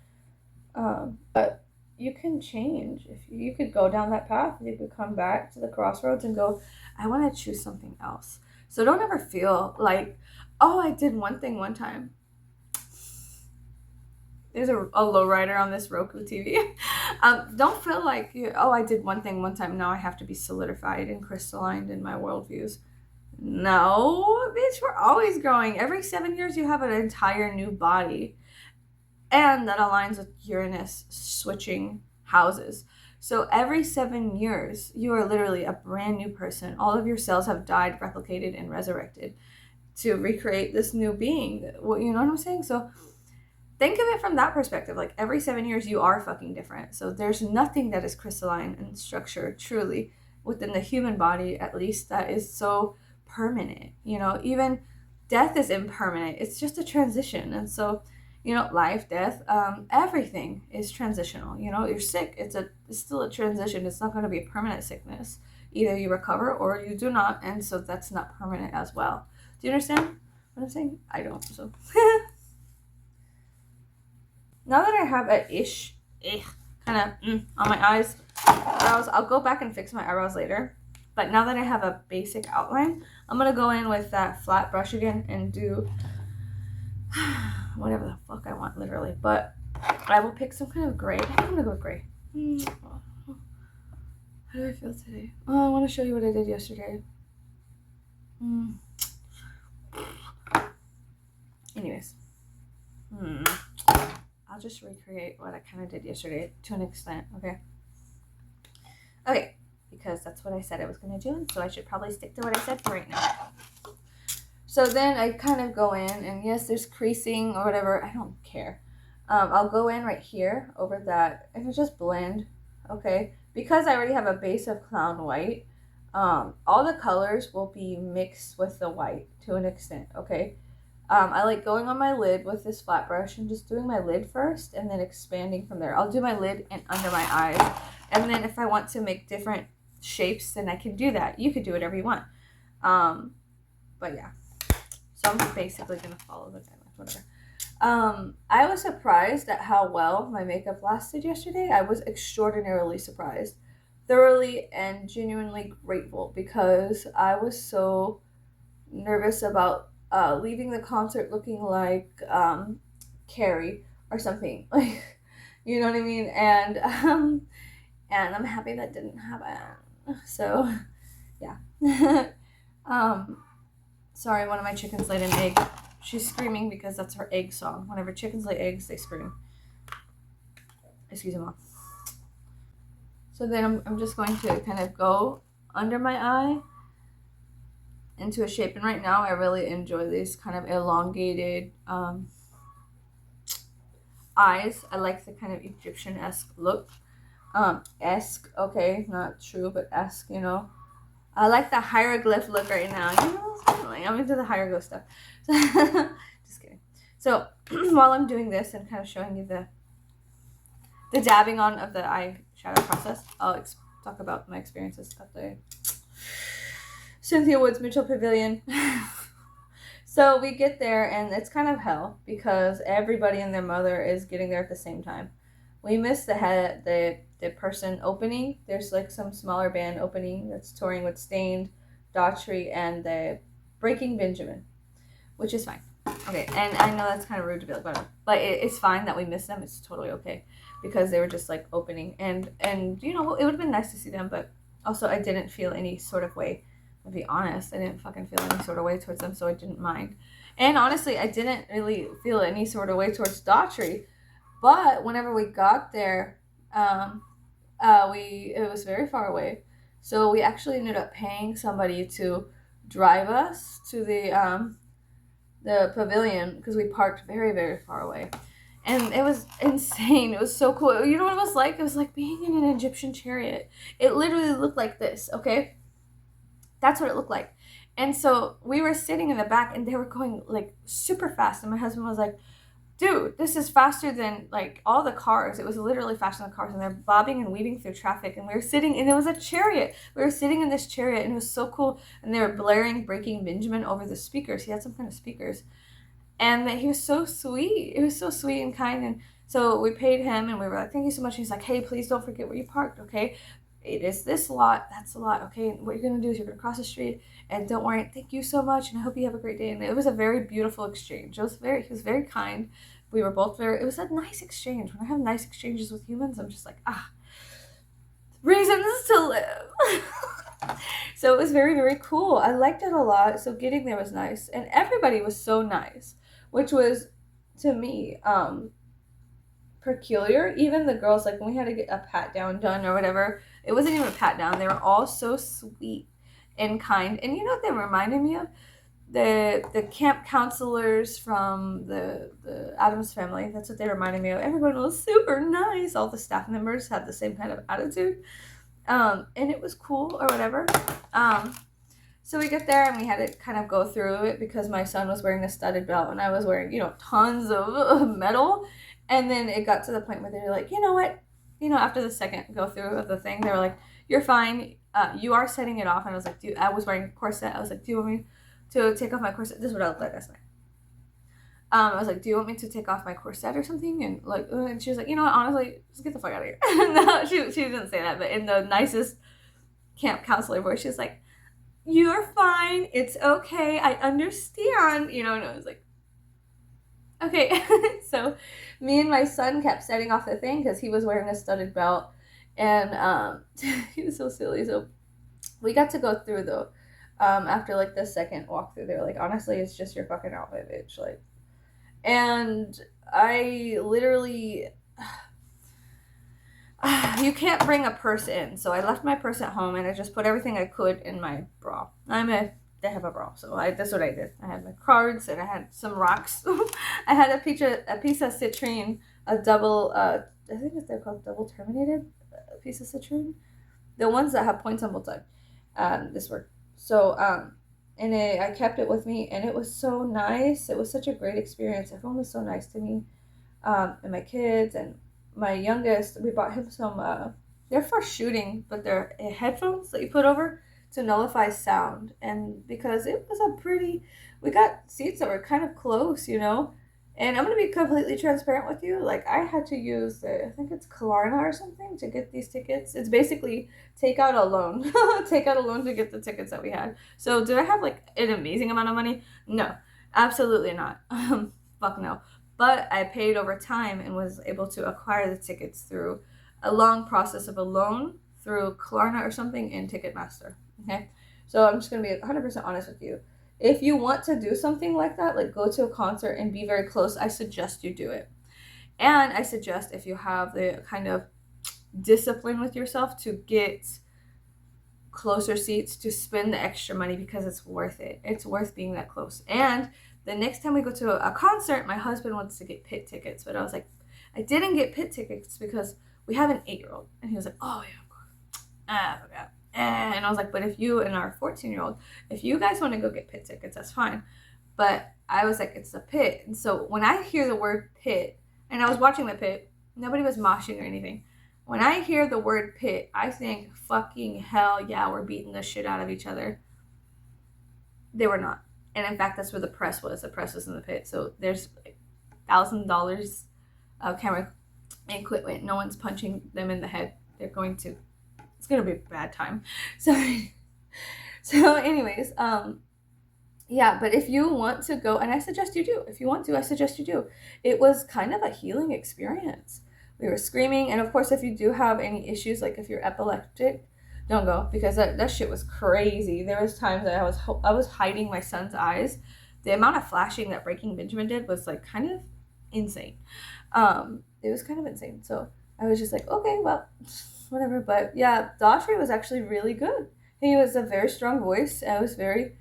But you can change. If you could go down that path, you could come back to the crossroads and go, I want to choose something else. So don't ever feel like, I did one thing one time. There's a lowrider on this Roku TV. Don't feel like, I did one thing one time. Now I have to be solidified and crystallined in my worldviews. No, bitch, we're always growing. Every 7 years, you have an entire new body. And that aligns with Uranus switching houses. So every 7 years, you are literally a brand new person. All of your cells have died, replicated, and resurrected. to recreate this new being. You know what I'm saying? So think of it from that perspective. Like every 7 years, you are fucking different. So there's nothing that is crystalline and structured truly within the human body, at least, that is so permanent. You know, even death is impermanent. It's just a transition. And so, you know, life, death, everything is transitional. You know, you're sick. It's still a transition. It's not going to be a permanent sickness. Either you recover or you do not. And so that's not permanent as well. Do you understand what I'm saying? I don't. So now that I have a kind of on my eyes, I'll go back and fix my eyebrows later. But now that I have a basic outline, I'm going to go in with that flat brush again and do whatever the fuck I want, literally. But I will pick some kind of gray. I think I'm going to go with gray. How do I feel today? Oh, I want to show you what I did yesterday. Anyways. I'll just recreate what I kind of did yesterday to an extent, okay? Okay, because that's what I said I was going to do, and so I should probably stick to what I said for right now. So then I kind of go in, and yes, there's creasing or whatever. I don't care. I'll go in right here over that, and just blend, okay? Because I already have a base of clown white, all the colors will be mixed with the white to an extent, okay? I like going on my lid with this flat brush and just doing my lid first and then expanding from there. I'll do my lid and under my eyes. And then if I want to make different shapes, then I can do that. You could do whatever you want. But yeah. So I'm basically going to follow the guidelines, whatever. I was surprised at how well my makeup lasted yesterday. I was extraordinarily surprised. Thoroughly and genuinely grateful because I was so nervous about leaving the concert looking like Carrie or something, like, you know what I mean? And I'm happy that didn't happen. So yeah. Sorry, one of my chickens laid an egg. She's screaming because that's her egg song. Whenever chickens lay eggs, they scream. Excuse me, Mom. So then I'm just going to kind of go under my eye into a shape, and right now I really enjoy these kind of elongated eyes. I like the kind of Egyptian-esque look. Esque, okay, not true, but esque, you know. I like the hieroglyph look right now. You know, I'm into the hieroglyph stuff. Just kidding. So while I'm doing this and kind of showing you the dabbing on of the eyeshadow process, I'll talk about my experiences at the Cynthia Woods Mitchell Pavilion. So we get there and it's kind of hell because everybody and their mother is getting there at the same time. We missed the person opening. There's like some smaller band opening that's touring with Stained, Daughtry, and the Breaking Benjamin, which is fine. Okay, and I know that's kind of rude to be like, whatever, but it's fine that we missed them. It's totally okay because they were just like opening, and you know, it would have been nice to see them, but also I didn't feel any sort of way. To be honest, I didn't fucking feel any sort of way towards them, so I didn't mind. And honestly, I didn't really feel any sort of way towards Daughtry. But whenever we got there, it was very far away, so we actually ended up paying somebody to drive us to the pavilion because we parked very, very far away. And it was insane. It was so cool. You know what it was like? It was like being in an Egyptian chariot. It literally looked like this, okay? That's what it looked like. And so we were sitting in the back and they were going like super fast. And my husband was like, dude, this is faster than like all the cars. It was literally faster than the cars. And they're bobbing and weaving through traffic. And we were sitting, and it was a chariot. We were sitting in this chariot and it was so cool. And they were blaring Breaking Benjamin over the speakers. He had some kind of speakers. And he was so sweet. It was so sweet and kind. And so we paid him and we were like, thank you so much. He's like, hey, please don't forget where you parked, okay? It is this lot, that's a lot, okay? What you're going to do is you're going to cross the street, and don't worry, thank you so much, and I hope you have a great day. And it was a very beautiful exchange. He was very kind. We were both it was a nice exchange. When I have nice exchanges with humans, I'm just like, reasons to live. So it was very, very cool. I liked it a lot. So getting there was nice. And everybody was so nice, which was, to me, peculiar. Even the girls, like when we had to get a pat down done or whatever, it wasn't even a pat down. They were all so sweet and kind. And you know what they reminded me of? the camp counselors from the Adams family. That's what they reminded me of. Everyone was super nice. All the staff members had the same kind of attitude, and it was cool or whatever. So we get there and we had to kind of go through it because my son was wearing a studded belt and I was wearing, tons of metal. And then it got to the point where they were like, you know what? After the second go through of the thing, they were like, you're fine. You are setting it off. And I was like, I was wearing a corset. I was like, do you want me to take off my corset? This is what I looked like last night. I was like, do you want me to take off my corset or something? And she was like, you know what? Honestly, just get the fuck out of here. No, she didn't say that, but in the nicest camp counselor voice, she was like, you're fine. It's okay. I understand. And I was like, okay. So me and my son kept setting off the thing because he was wearing a studded belt. And he was so silly. So we got to go through, though. After, like, the second walkthrough, they were like, honestly, it's just your fucking outfit, bitch. Like, and I literally... you can't bring a purse in, so I left my purse at home and I just put everything I could in my bra. They have a bra, so that's what I did. I had my cards and I had some rocks. I had a piece of citrine, a double, I think they're called double terminated piece of citrine, the ones that have points on both sides. This worked. So and I kept it with me, and it was so nice. It was such a great experience. Everyone was so nice to me, and my kids and my youngest, we bought him some, they're for shooting, but they're headphones that you put over to nullify sound. And because it was we got seats that were kind of close, and I'm going to be completely transparent with you. Like, I had to use I think it's Klarna or something to get these tickets. It's basically take out a loan to get the tickets that we had. So did I have, like, an amazing amount of money? No, absolutely not. Fuck no. But I paid over time and was able to acquire the tickets through a long process of a loan through Klarna or something and Ticketmaster. Okay? So I'm just going to be 100% honest with you. If you want to do something like that, like go to a concert and be very close, I suggest you do it. And I suggest, if you have the kind of discipline with yourself, to get closer seats, to spend the extra money, because it's worth it. It's worth being that close. And the next time we go to a concert, my husband wants to get pit tickets. But I was like, I didn't get pit tickets because we have an 8-year-old. And he was like, oh, yeah, of course. I forgot. And I was like, but if you and our 14-year-old, if you guys want to go get pit tickets, that's fine. But I was like, it's a pit. And so when I hear the word pit, and I was watching the pit, nobody was moshing or anything. When I hear the word pit, I think, fucking hell yeah, we're beating the shit out of each other. They were not. And in fact, that's where the press was. The press was in the pit. So there's like $1,000 of camera equipment. No one's punching them in the head. It's going to be a bad time. So anyways, yeah, but if you want to go, and I suggest you do. If you want to, I suggest you do. It was kind of a healing experience. We were screaming. And of course, if you do have any issues, like if you're epileptic, don't go, because that shit was crazy. There was times that I was hiding my son's eyes. The amount of flashing that Breaking Benjamin did was like kind of insane. It was kind of insane. So I was just like, okay, well, whatever. But yeah, Daughtry was actually really good. He was a very strong voice. I was very,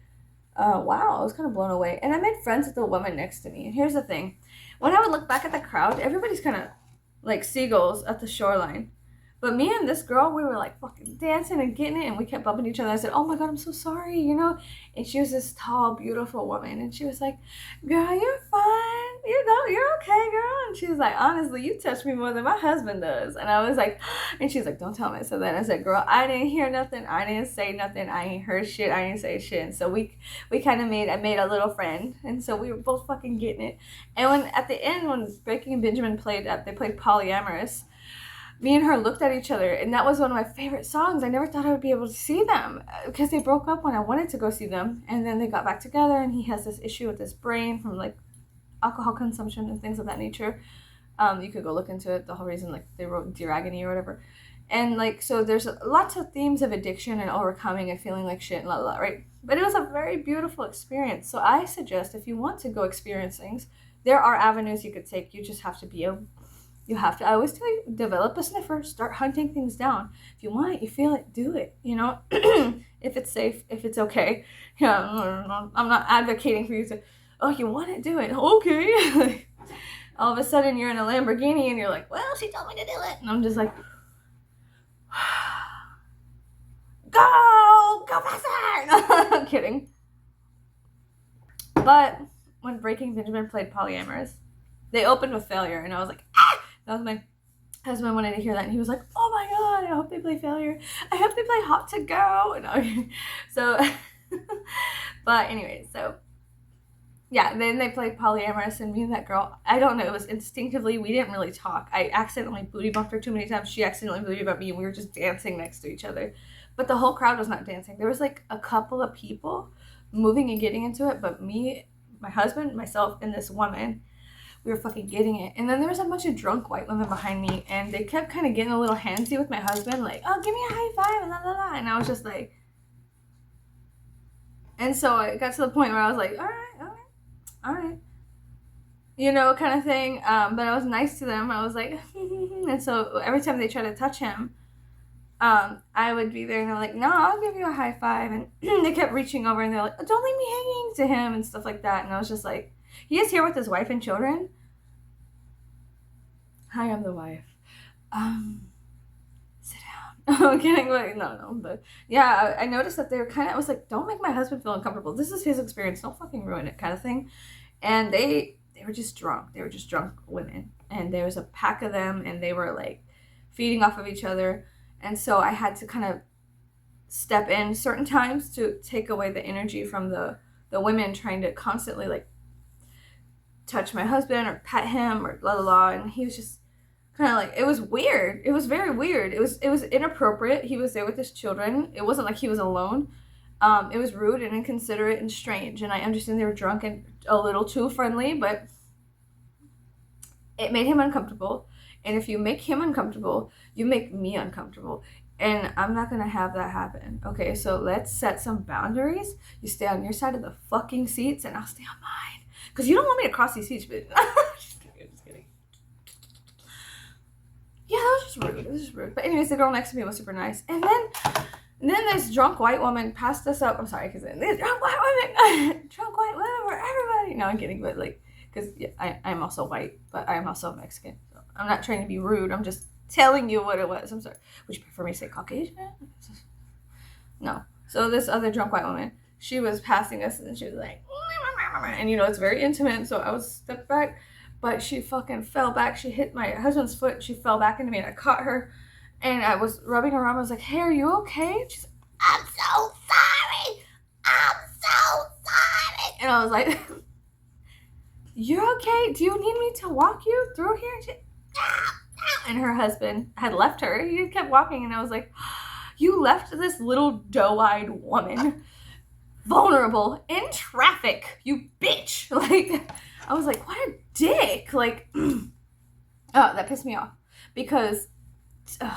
wow, I was kind of blown away. And I made friends with the woman next to me. And here's the thing. When I would look back at the crowd, everybody's kind of like seagulls at the shoreline. But me and this girl, we were like fucking dancing and getting it, and we kept bumping each other. I said, oh my God, I'm so sorry, And she was this tall, beautiful woman, and she was like, girl, you're fine. You're okay, girl. And she was like, honestly, you touch me more than my husband does. And I was like, and she's like, don't tell me. So then I said, girl, I didn't hear nothing. I didn't say nothing. I ain't heard shit. I didn't say shit. And so we kind of made a little friend. And so we were both fucking getting it. And when at the end, when Breaking Benjamin they played Polyamorous, me and her looked at each other, and that was one of my favorite songs. I never thought I would be able to see them because they broke up when I wanted to go see them, and then they got back together, and he has this issue with his brain from like alcohol consumption and things of that nature. You could go look into it. The whole reason, like, they wrote Dear Agony or whatever. And like, so there's lots of themes of addiction and overcoming and feeling like shit and right? But it was a very beautiful experience. So I suggest, if you want to go experience things, there are avenues you could take. You just have to be You have to, I always tell you, develop a sniffer, start hunting things down. If you want it, you feel it, do it, you know? If it's safe, if it's okay. Yeah, I'm not advocating for you to, oh, you want it, do it. Okay. All of a sudden you're in a Lamborghini and you're like, well, she told me to do it. And I'm just like, go faster. No, I'm kidding. But when Breaking Benjamin played Polyamorous, they opened with Failure, and I was like, ah! That was my husband wanted to hear that, and he was like, oh my god, I hope they play Failure. I hope they play Hot to Go. And so, but anyway, so yeah, then they played Polyamorous, and me and that girl, I don't know, it was instinctively, we didn't really talk. I accidentally booty bumped her too many times. She accidentally booty bumped me, and we were just dancing next to each other. But the whole crowd was not dancing. There was like a couple of people moving and getting into it, but me, my husband, myself, and this woman, we were fucking getting it. And then there was a bunch of drunk white women behind me, and they kept kind of getting a little handsy with my husband, like, oh, give me a high five, and la la la. And I was just like, and so it got to the point where I was like, all right, you know, kind of thing. But I was nice to them. I was like, and so every time they tried to touch him, I would be there, and they're like, no, I'll give you a high five. And they kept reaching over, and they're like, don't leave me hanging, to him and stuff like that. And I was just like, he is here with his wife and children. Hi, I'm the wife. Sit down. I'm kidding. Like, no. But yeah, I noticed that they were kind of, I was like, don't make my husband feel uncomfortable. This is his experience. Don't fucking ruin it, kind of thing. And they were just drunk. They were just drunk women. And there was a pack of them, and they were like feeding off of each other. And so I had to kind of step in certain times to take away the energy from the women trying to constantly like touch my husband or pet him or la la la. And he was just kind of like, it was weird. It was very weird. It was inappropriate. He was there with his children. It wasn't like he was alone. It was rude and inconsiderate and strange. And I understand they were drunk and a little too friendly, but it made him uncomfortable. And if you make him uncomfortable, you make me uncomfortable. And I'm not going to have that happen. Okay, so let's set some boundaries. You stay on your side of the fucking seats, and I'll stay on mine. Because you don't want me to cross these seats, but just kidding. Yeah, that was just rude. It was just rude. But anyways, the girl next to me was super nice. And then this drunk white woman passed us up. I'm sorry, because these drunk white women, drunk white women were everybody. No, I'm kidding, but like, because yeah, I'm also white, but I'm also Mexican. So I'm not trying to be rude. I'm just telling you what it was. I'm sorry. Would you prefer me to say Caucasian? No. So this other drunk white woman, she was passing us, and she was like, and you know, it's very intimate, so I was stepped back, but she fucking fell back. She hit my husband's foot, and she fell back into me, and I caught her, and I was rubbing her arm. I was like, hey, are you okay? And she's like, I'm so sorry. And I was like, you're okay? Do you need me to walk you through here? And she, and her husband had left her. He kept walking, and I was like, you left this little doe-eyed woman vulnerable in traffic, you bitch. Like, I was like, what a dick. Like, oh, that pissed me off because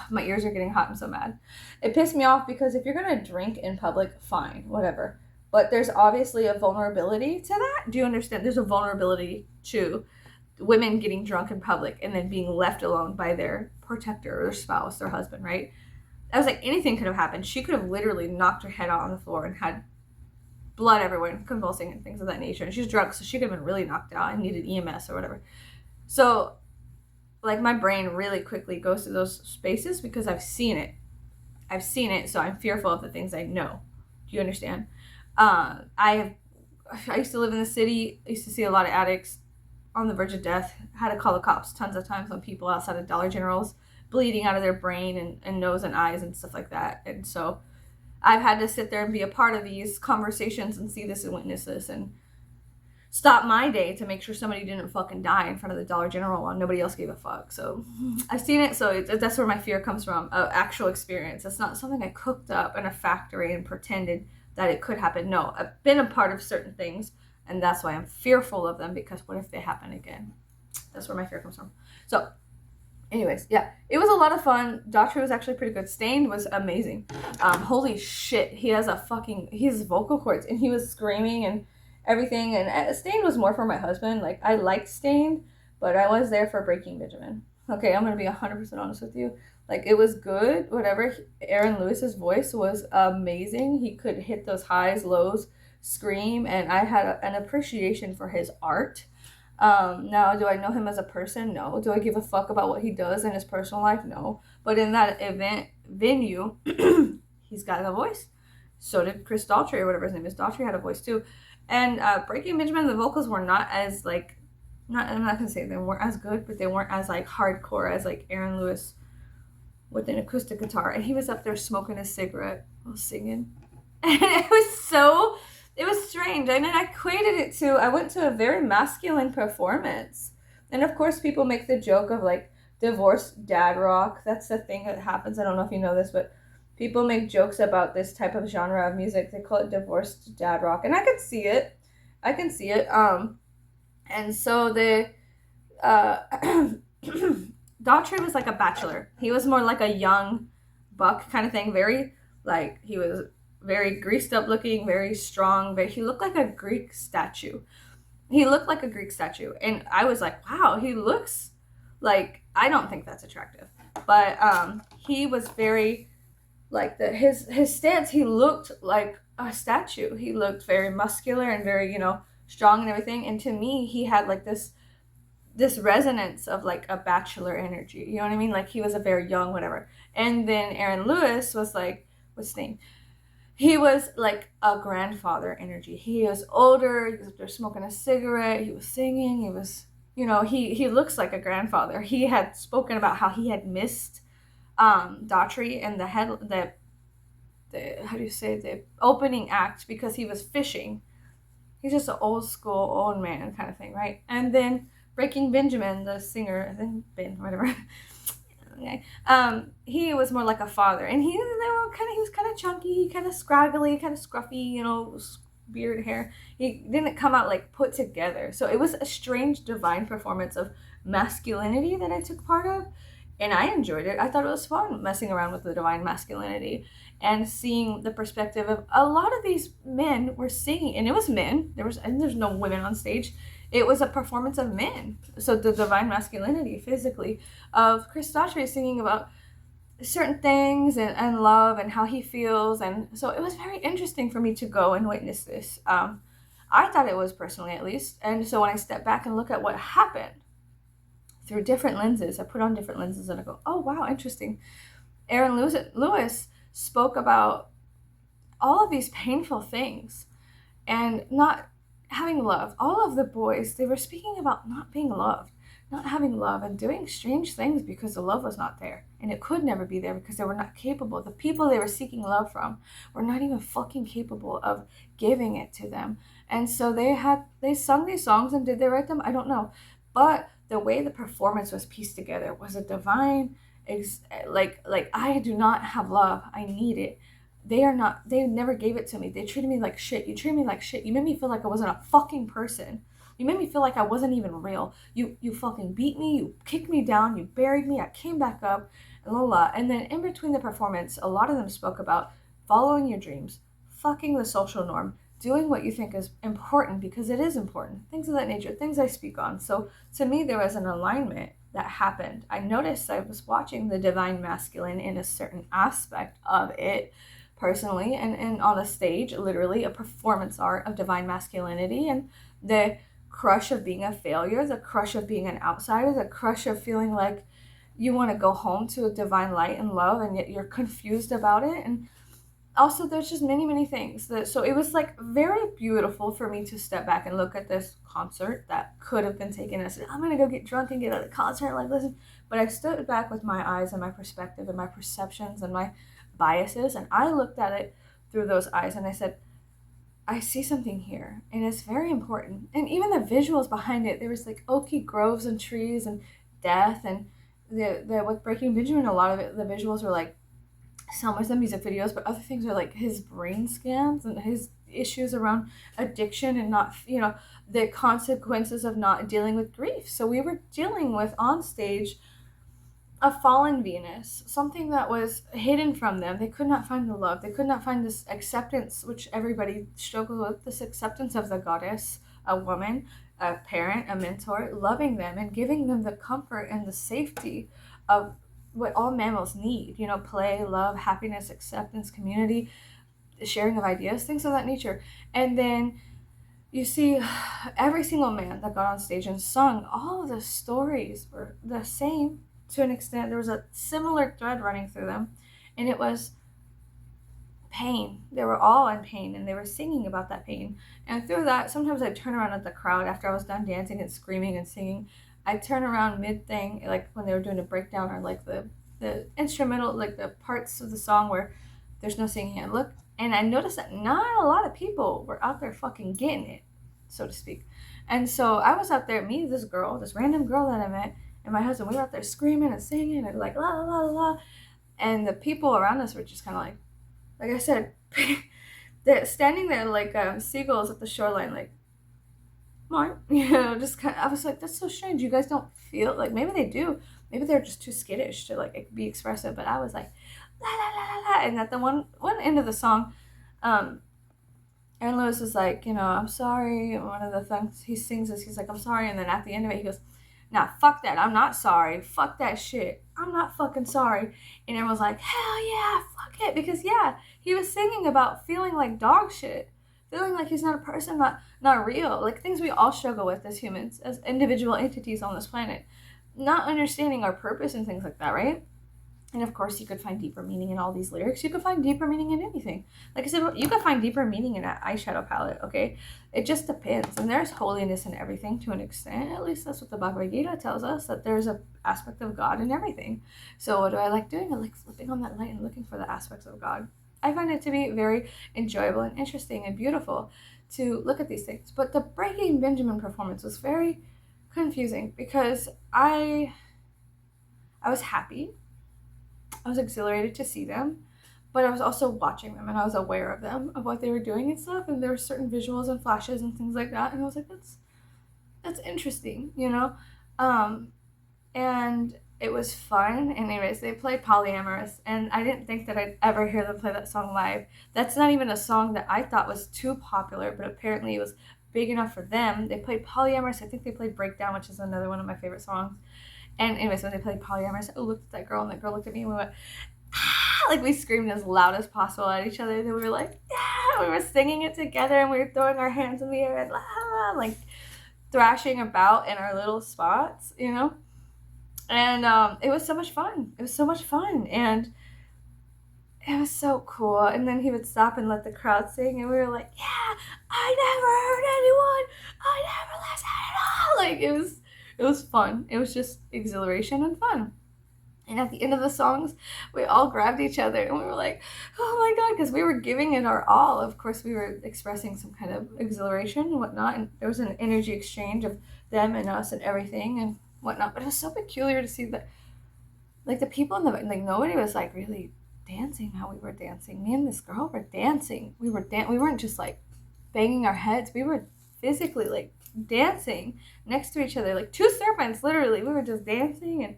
my ears are getting hot. I'm so mad. It pissed me off because if you're gonna drink in public, fine, whatever, but there's obviously a vulnerability to that. Do you understand? There's a vulnerability to women getting drunk in public and then being left alone by their protector or their spouse, their husband, right? I was like, anything could have happened. She could have literally knocked her head out on the floor and had blood everywhere and convulsing and things of that nature. And she's drunk, so she could have been really knocked out and needed EMS or whatever. So, like, my brain really quickly goes to those spaces because I've seen it, so I'm fearful of the things I know. Do you understand? I used to live in the city. I used to see a lot of addicts on the verge of death. Had to call the cops tons of times on people outside of Dollar Generals bleeding out of their brain and nose and eyes and stuff like that. And so I've had to sit there and be a part of these conversations and see this and witness this and stop my day to make sure somebody didn't fucking die in front of the Dollar General while nobody else gave a fuck. So I've seen it, so that's where my fear comes from, actual experience. It's not something I cooked up in a factory and pretended that it could happen. No, I've been a part of certain things, and that's why I'm fearful of them, because what if they happen again? That's where my fear comes from. So anyways, yeah, it was a lot of fun. Daughtry was actually pretty good. Stained was amazing. Holy shit, he has vocal cords, and he was screaming and everything. And Stained was more for my husband. Like, I liked Stained, but I was there for Breaking Benjamin. Okay, I'm gonna be 100% honest with you. Like, it was good. Whatever. Aaron Lewis's voice was amazing. He could hit those highs, lows, scream, and I had an appreciation for his art. Now, do I know him as a person? No. Do I give a fuck about what he does in his personal life? No. But in that event venue, he's got a voice. So did Chris Daughtry, or whatever his name is. Daughtry had a voice too. And Breaking Benjamin, the vocals were not as like, not, I'm not gonna say they weren't as good, but they weren't as like hardcore as like Aaron Lewis with an acoustic guitar. And he was up there smoking a cigarette while singing. And it was strange. And then I equated it to, I went to a very masculine performance. And of course, people make the joke of like divorced dad rock. That's the thing that happens. I don't know if you know this, but people make jokes about this type of genre of music. They call it divorced dad rock. And I can see it. I can see it. And so the Daughtry was like a bachelor. He was more like a young buck kind of thing. Very, like, he was very greased up looking, very strong, but he looked like a Greek statue. He looked like a Greek statue. And I was like, wow, he looks like, I don't think that's attractive. But he was very, like, his stance, he looked like a statue. He looked very muscular and very, strong and everything. And to me, he had like this resonance of like a bachelor energy. You know what I mean? Like, he was a very young whatever. And then Aaron Lewis was like, what's his name? He was like a grandfather energy. He was older. He was up there smoking a cigarette. He was singing. He was, he looks like a grandfather. He had spoken about how he had missed Daughtry and the how do you say, the opening act because he was fishing. He's just an old school, old man kind of thing, right? And then Breaking Benjamin, the singer, I think Ben, whatever. Okay. He was more like a father, and he was kind of chunky, kind of scraggly, kind of scruffy, beard, hair. He didn't come out like put together. So it was a strange divine performance of masculinity that I took part of, and I enjoyed it. I thought it was fun messing around with the divine masculinity and seeing the perspective of a lot of these men were singing, and it was men. There's no women on stage. It was a performance of men. So the divine masculinity, physically, of Chris Daughtry singing about certain things and love and how he feels. And so it was very interesting for me to go and witness this. I thought it was, personally at least. And so when I step back and look at what happened through different lenses, I put on different lenses and I go, oh, wow, interesting. Aaron Lewis spoke about all of these painful things and not having love. All of the boys, they were speaking about not being loved, not having love, and doing strange things because the love was not there. And it could never be there because they were not capable. The people they were seeking love from were not even fucking capable of giving it to them. And so they sung these songs, and did they write them? I don't know. But the way the performance was pieced together was a divine, like I do not have love. I need it. They never gave it to me. They treated me like shit. You treated me like shit. You made me feel like I wasn't a fucking person. You made me feel like I wasn't even real. You fucking beat me. You kicked me down. You buried me. I came back up. And la la. And then in between the performance, a lot of them spoke about following your dreams, fucking the social norm, doing what you think is important because it is important. Things of that nature, things I speak on. So to me, there was an alignment that happened. I noticed I was watching the divine masculine in a certain aspect of it, personally, and on a stage, literally a performance art of divine masculinity, and the crush of being a failure, the crush of being an outsider, the crush of feeling like you want to go home to a divine light and love, and yet you're confused about it. And also there's just many things so it was like very beautiful for me to step back and look at this concert that could have been taken as, I'm gonna go get drunk and get at a concert, like, listen. But I stood back with my eyes and my perspective and my perceptions and my biases, and I looked at it through those eyes, and I said, I see something here, and it's very important. And even the visuals behind it, there was like oaky groves and trees and death, and the with Breaking Benjamin, a lot of it, the visuals were like, some of the music videos, but other things are like his brain scans and his issues around addiction and not, the consequences of not dealing with grief. So we were dealing with on stage a fallen Venus, something that was hidden from them. They could not find the love. They could not find this acceptance, which everybody struggles with, this acceptance of the goddess, a woman, a parent, a mentor, loving them and giving them the comfort and the safety of what all mammals need, you know, play, love, happiness, acceptance, community, sharing of ideas, things of that nature. And then you see every single man that got on stage and sung, all of the stories were the same to an extent. There was a similar thread running through them, and it was pain. They were all in pain, and they were singing about that pain. And through that, sometimes I'd turn around at the crowd after I was done dancing and screaming and singing. I'd turn around mid-thing, like when they were doing a breakdown or like the instrumental, like the parts of the song where there's no singing, and look, and I noticed that not a lot of people were out there fucking getting it, so to speak. And so I was out there, me, this girl, this random girl that I met, and my husband, we were out there screaming and singing and like la la la la, and the people around us were just kind of like I said, they're standing there like seagulls at the shoreline, like, what? You know, just kind of, I was like, that's so strange. You guys don't feel like, maybe they do. Maybe they're just too skittish to like be expressive. But I was like, la la la la la. And at the one end of the song, Aaron Lewis was like, you know, I'm sorry. And one of the things he sings is he's like, I'm sorry. And then at the end of it, he goes, nah, fuck that. I'm not sorry. Fuck that shit. I'm not fucking sorry. And everyone was like, hell yeah, fuck it. Because yeah, he was singing about feeling like dog shit. Feeling like he's not a person, not real. Like things we all struggle with as humans, as individual entities on this planet. Not understanding our purpose and things like that, right? And of course, you could find deeper meaning in all these lyrics. You could find deeper meaning in anything. Like I said, you could find deeper meaning in an eyeshadow palette, okay? It just depends. And there's holiness in everything to an extent. At least that's what the Bhagavad Gita tells us, that there's an aspect of God in everything. So what do I like doing? I like flipping on that light and looking for the aspects of God. I find it to be very enjoyable and interesting and beautiful to look at these things. But the Breaking Benjamin performance was very confusing because I was happy. I was exhilarated to see them, but I was also watching them and I was aware of them, of what they were doing and stuff, and there were certain visuals and flashes and things like that, and I was like, that's interesting, you know? And it was fun. And anyways, they played Polyamorous, and I didn't think that I'd ever hear them play that song live. That's not even a song that I thought was too popular, but apparently it was big enough for them. They played Polyamorous. I think they played Breakdown, which is another one of my favorite songs. And anyways, when they played Polyamorous, I looked at that girl, and that girl looked at me, and we went, ah! Like we screamed as loud as possible at each other. And then we were like, yeah, we were singing it together, and we were throwing our hands in the air and like thrashing about in our little spots, you know? And it was so much fun. It was so much fun. And it was so cool. And then he would stop and let the crowd sing. And we were like, yeah, I never heard anyone. I never listened at all. Like it was fun. It was just exhilaration and fun. And at the end of the songs, we all grabbed each other and we were like, oh my God, because we were giving it our all. Of course, we were expressing some kind of exhilaration and whatnot. And there was an energy exchange of them and us and everything and whatnot. But it was so peculiar to see that, like, the people in the, like, nobody was, like, really dancing how we were dancing. Me and this girl were dancing. We weren't just, like, banging our heads. We were physically, like, dancing next to each other. Like, two serpents, literally. We were just dancing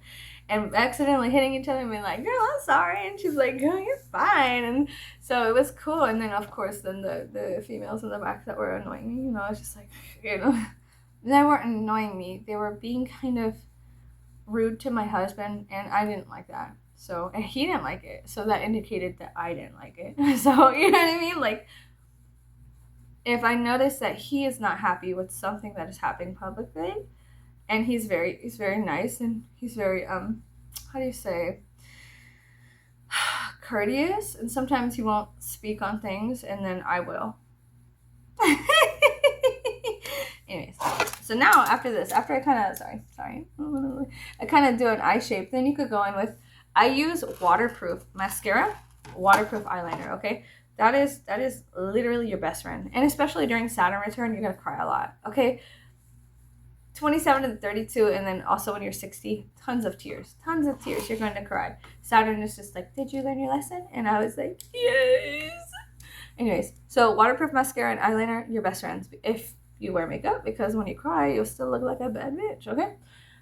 and accidentally hitting each other and being like, girl, I'm sorry. And she's like, oh, you're fine. And so it was cool. And then, of course, then the females in the back that were annoying me, you know, I was just like, you know, they weren't annoying me. They were being kind of rude to my husband, and I didn't like that. So, and he didn't like it. So that indicated that I didn't like it. So, you know what I mean? Like, if I notice that he is not happy with something that is happening publicly, and he's very nice, and he's very, how do you say, courteous, and sometimes he won't speak on things, and then I will. Anyways, so now after this, after I kind of, I kind of do an eye shape, then you could go in with, I use waterproof mascara, waterproof eyeliner, okay? That is literally your best friend. And especially during Saturn return, you're going to cry a lot, okay? 27 to 32, and then also when you're 60, tons of tears. You're going to cry. Saturn is just like, did you learn your lesson? And I was like, yes. Anyways, so waterproof mascara and eyeliner, your best friends. If you wear makeup, because when you cry, you'll still look like a bad bitch, okay?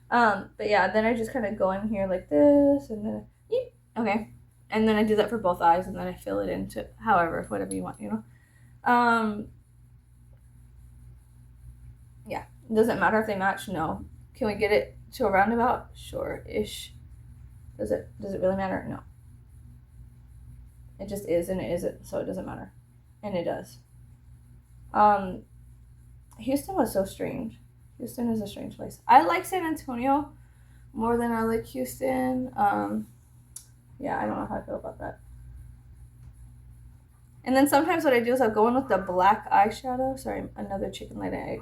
But yeah, then I just kind of go in here like this, and then, okay? And then I do that for both eyes, and then I fill it into however, whatever you want, you know? Yeah, Does it matter if they match? No. Can we get it to a roundabout? Sure-ish. Does it really matter? No. It just is and it isn't, so it doesn't matter. And it does. Houston was so strange. Houston is a strange place. I like San Antonio more than I like Houston. Yeah, I don't know how I feel about that. And then sometimes what I do is I'll go in with the black eyeshadow. Sorry, another chicken laid an egg.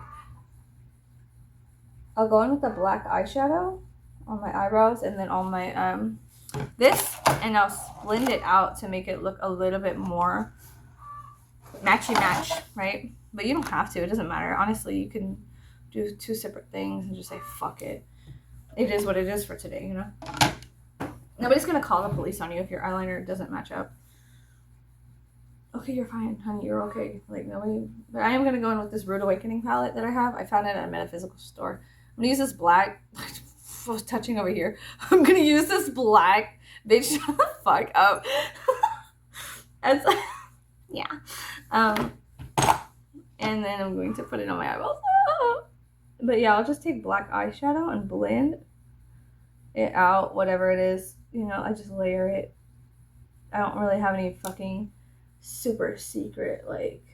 I'll go in with the black eyeshadow on my eyebrows and then on my this, and I'll blend it out to make it look a little bit more matchy match, right? But you don't have to. It doesn't matter. Honestly, you can do two separate things and just say fuck it. It is what it is for today, you know? Nobody's gonna call the police on you if your eyeliner doesn't match up. Okay, you're fine, honey. You're okay. Like, nobody... But I am gonna go in with this Rude Awakening palette that I have. I found it at a metaphysical store. I'm gonna use this black... I was touching over here. I'm gonna use this black... Bitch, shut the fuck up. As... yeah. And then I'm going to put it on my eyeballs. But yeah, I'll just take black eyeshadow and blend it out, whatever it is. You know, I just layer it. I don't really have any fucking super secret, like,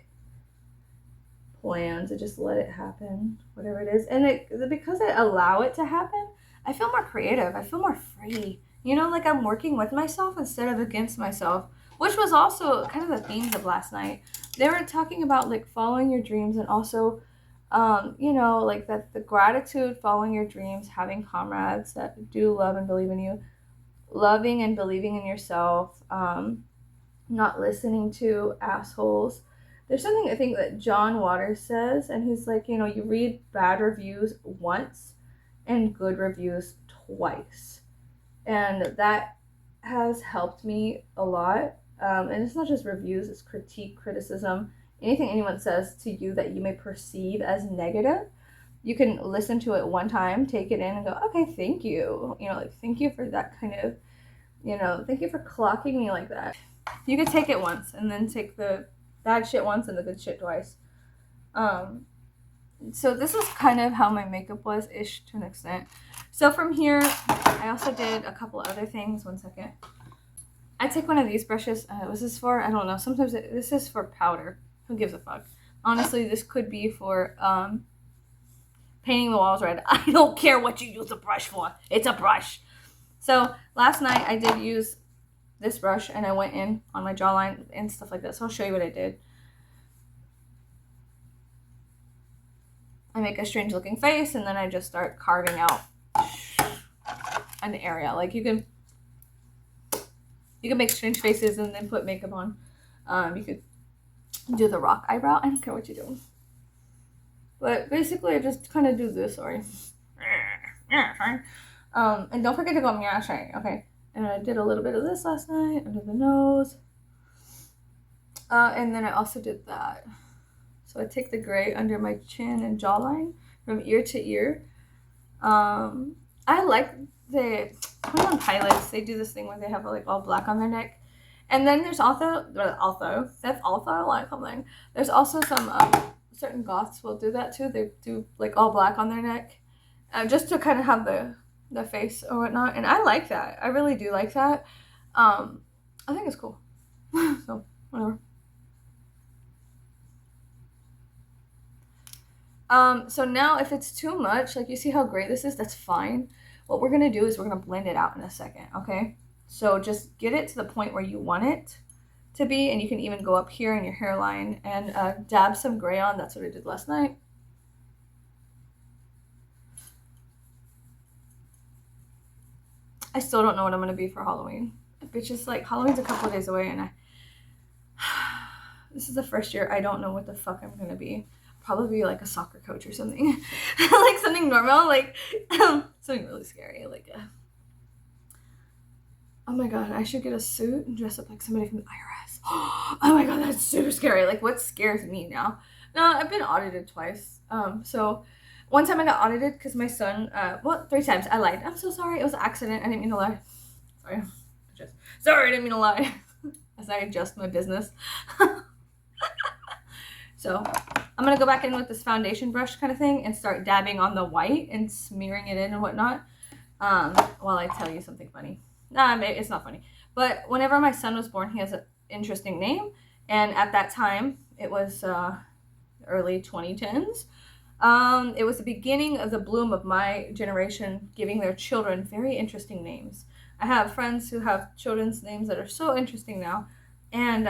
plans. I just let it happen, whatever it is. And because I allow it to happen, I feel more creative. I feel more free. You know, like I'm working with myself instead of against myself, which was also kind of the themes of last night. They were talking about, like, following your dreams and also, you know, like that the gratitude, following your dreams, having comrades that do love and believe in you, loving and believing in yourself, not listening to assholes. There's something I think that John Waters says, and he's like, you know, you read bad reviews once and good reviews twice. And that has helped me a lot. And it's not just reviews, it's critique, criticism, anything anyone says to you that you may perceive as negative. You can listen to it one time, take it in and go, okay, thank you. You know, like, thank you for that kind of, you know, thank you for clocking me like that. You could take it once and then take the bad shit once and the good shit twice. So this is kind of how my makeup was-ish to an extent. So from here, I also did a couple other things. One second. I take one of these brushes. What's this for? I don't know. Sometimes this is for powder. Who gives a fuck? Honestly, this could be for painting the walls red. I don't care what you use a brush for. It's a brush. So last night I did use this brush and I went in on my jawline and stuff like that. So I'll show you what I did. I make a strange looking face and then I just start carving out an area. Like, you can make strange faces and then put makeup on. You could do the rock eyebrow. I don't care what you do. But basically I just kind of do this, sorry. And don't forget to go on your shine, okay? And I did a little bit of this last night under the nose. And then I also did that. So I take the gray under my chin and jawline from ear to ear. I like the 21 Pilots. They do this thing where they have like all black on their neck. And then there's also like something. There's also some certain goths will do that too. They do like all black on their neck, just to kind of have the face or whatnot. And I like that. I really do like that. I think it's cool. So whatever. So now if it's too much, like you see how gray this is, that's fine. What we're going to do is we're going to blend it out in a second, okay? So just get it to the point where you want it to be, and you can even go up here in your hairline and dab some gray on. That's what I did last night. I still don't know what I'm going to be for Halloween. It's just like, Halloween's a couple of days away, and this is the first year I don't know what the fuck I'm going to be. Probably be like a soccer coach or something. Like something normal, like something really scary, like oh my god, I should get a suit and dress up like somebody from the IRS. Oh my god, that's super scary. Like, what scares me now? No, I've been audited twice. So one time I got audited because my son, well, 3 times. I lied. I'm so sorry. It was an accident. I didn't mean to lie. Sorry, I didn't mean to lie. As I adjust my business. So I'm going to go back in with this foundation brush kind of thing and start dabbing on the white and smearing it in and whatnot. While I tell you something funny. Nah, it's not funny. But whenever my son was born, he has an interesting name. And at that time, it was early 2010s. It was the beginning of the bloom of my generation giving their children very interesting names. I have friends who have children's names that are so interesting now. And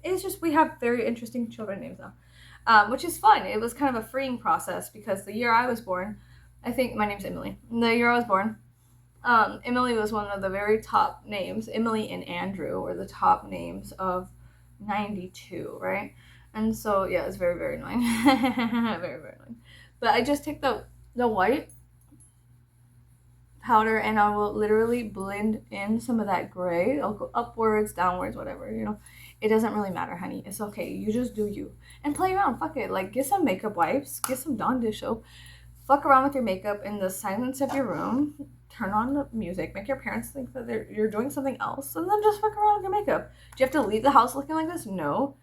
it's just, we have very interesting children names now, which is fun. It was kind of a freeing process because the year I was born, I think my name's Emily. The year I was born, Emily was one of the very top names. Emily and Andrew were the top names of 92, right? And so, yeah, it's very, very annoying. Very, very annoying. But I just take the white powder and I will literally blend in some of that gray. I'll go upwards, downwards, whatever, you know. It doesn't really matter, honey. It's okay. You just do you. And play around. Fuck it. Like, get some makeup wipes. Get some Dawn dish soap. Fuck around with your makeup in the silence of your room. Turn on the music. Make your parents think that you're doing something else. And then just fuck around with your makeup. Do you have to leave the house looking like this? No.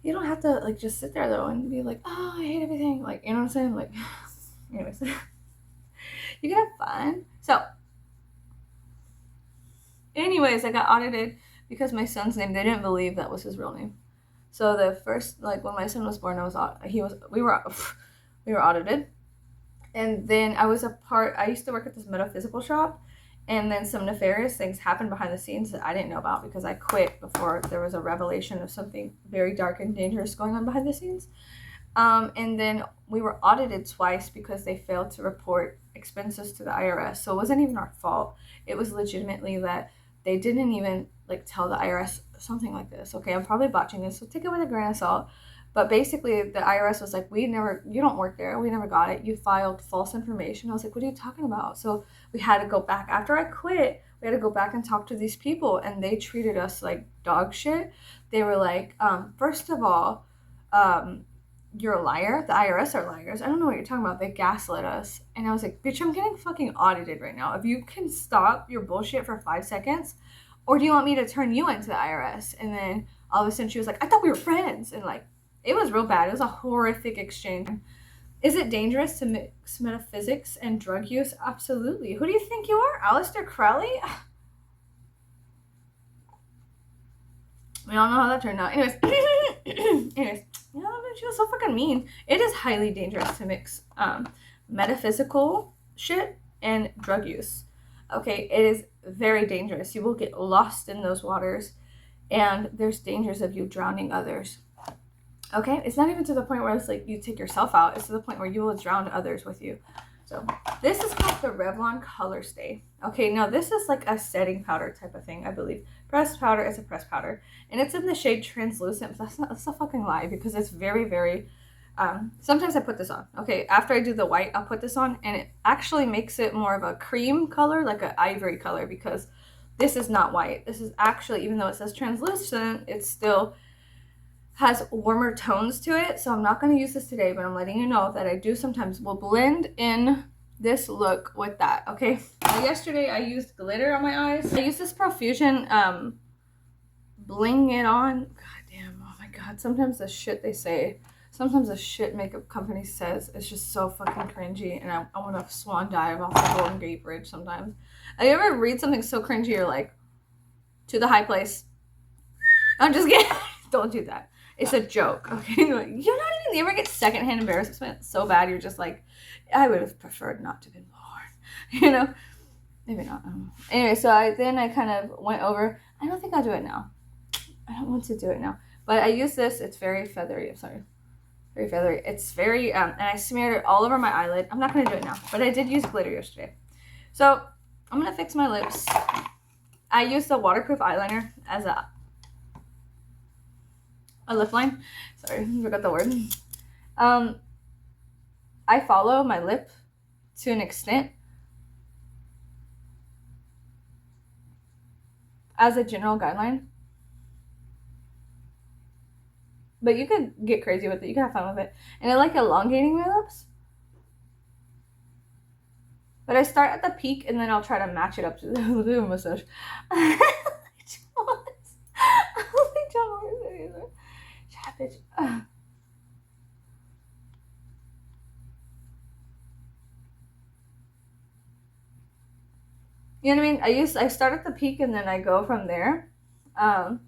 You don't have to, like, just sit there, though, and be like, oh, I hate everything. Like, you know what I'm saying? Like, anyways. You can have fun. So, anyways, I got audited because my son's name, they didn't believe that was his real name. So the first, like, when my son was born, we were audited. And then I used to work at this metaphysical shop, and then some nefarious things happened behind the scenes that I didn't know about because I quit before there was a revelation of something very dark and dangerous going on behind the scenes. And then we were audited twice because they failed to report expenses to the IRS. So it wasn't even our fault. It was legitimately that they didn't even, like, tell the IRS something like this. Okay, I'm probably botching this, so take it with a grain of salt. But basically, the IRS was like, you don't work there. We never got it. You filed false information. I was like, what are you talking about? So we had to go back. After I quit, we had to go back and talk to these people, and they treated us like dog shit. They were like, first of all, you're a liar. The IRS are liars. I don't know what you're talking about. They gaslit us. And I was like, bitch, I'm getting fucking audited right now. If you can stop your bullshit for 5 seconds, or do you want me to turn you into the IRS? And then all of a sudden she was like, I thought we were friends. And, like, it was real bad. It was a horrific exchange. Is it dangerous to mix metaphysics and drug use? Absolutely. Who do you think you are? Aleister Crowley? We all know how that turned out. Anyways. She was so fucking mean. It is highly dangerous to mix metaphysical shit and drug use. Okay, it is very dangerous. You will get lost in those waters, and there's dangers of you drowning others. Okay, it's not even to the point where it's like you take yourself out. It's to the point where you will drown others with you. So this is called the Revlon Color Stay. Okay, now this is like a setting powder type of thing, I believe. Pressed powder is a pressed powder, and it's in the shade translucent. But that's a fucking lie because it's very, very. Sometimes I put this on. Okay, after I do the white, I'll put this on, and it actually makes it more of a cream color, like an ivory color, because this is not white. This is actually, even though it says translucent, it still has warmer tones to it. So I'm not going to use this today, but I'm letting you know that I do sometimes will blend in this look with that. Okay, yesterday I used glitter on my eyes. I used this Profusion bling it on. God damn, oh my god, sometimes the shit they say, sometimes the shit makeup company says is just so fucking cringy, and I want to swan dive off the Golden Gate Bridge sometimes. Have you ever read something so cringy you're like, to the high place? I'm just kidding. Don't do that. It's a joke, okay? You're not even, you ever get secondhand embarrassment so bad you're just like, I would have preferred not to have been born, you know? Maybe not. Anyway, so I kind of went over, I don't think I'll do it now. I don't want to do it now. But I use this, it's very feathery, I'm sorry. Very feathery. It's very, and I smeared it all over my eyelid. I'm not going to do it now, but I did use glitter yesterday. So, I'm going to fix my lips. I used the waterproof eyeliner as a lip line. Sorry, I forgot the word. I follow my lip to an extent as a general guideline. But you could get crazy with it. You can have fun with it. And I like elongating my lips. But I start at the peak and then I'll try to match it up to the massage. Bitch. You know what I mean? I start at the peak and then I go from there. Um,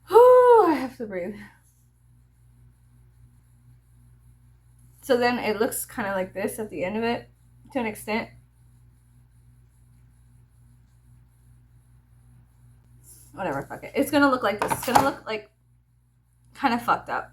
whew, I have to breathe. So then it looks kind of like this at the end of it, to an extent. Whatever, fuck it. It's gonna look like this. It's gonna look like kind of fucked up.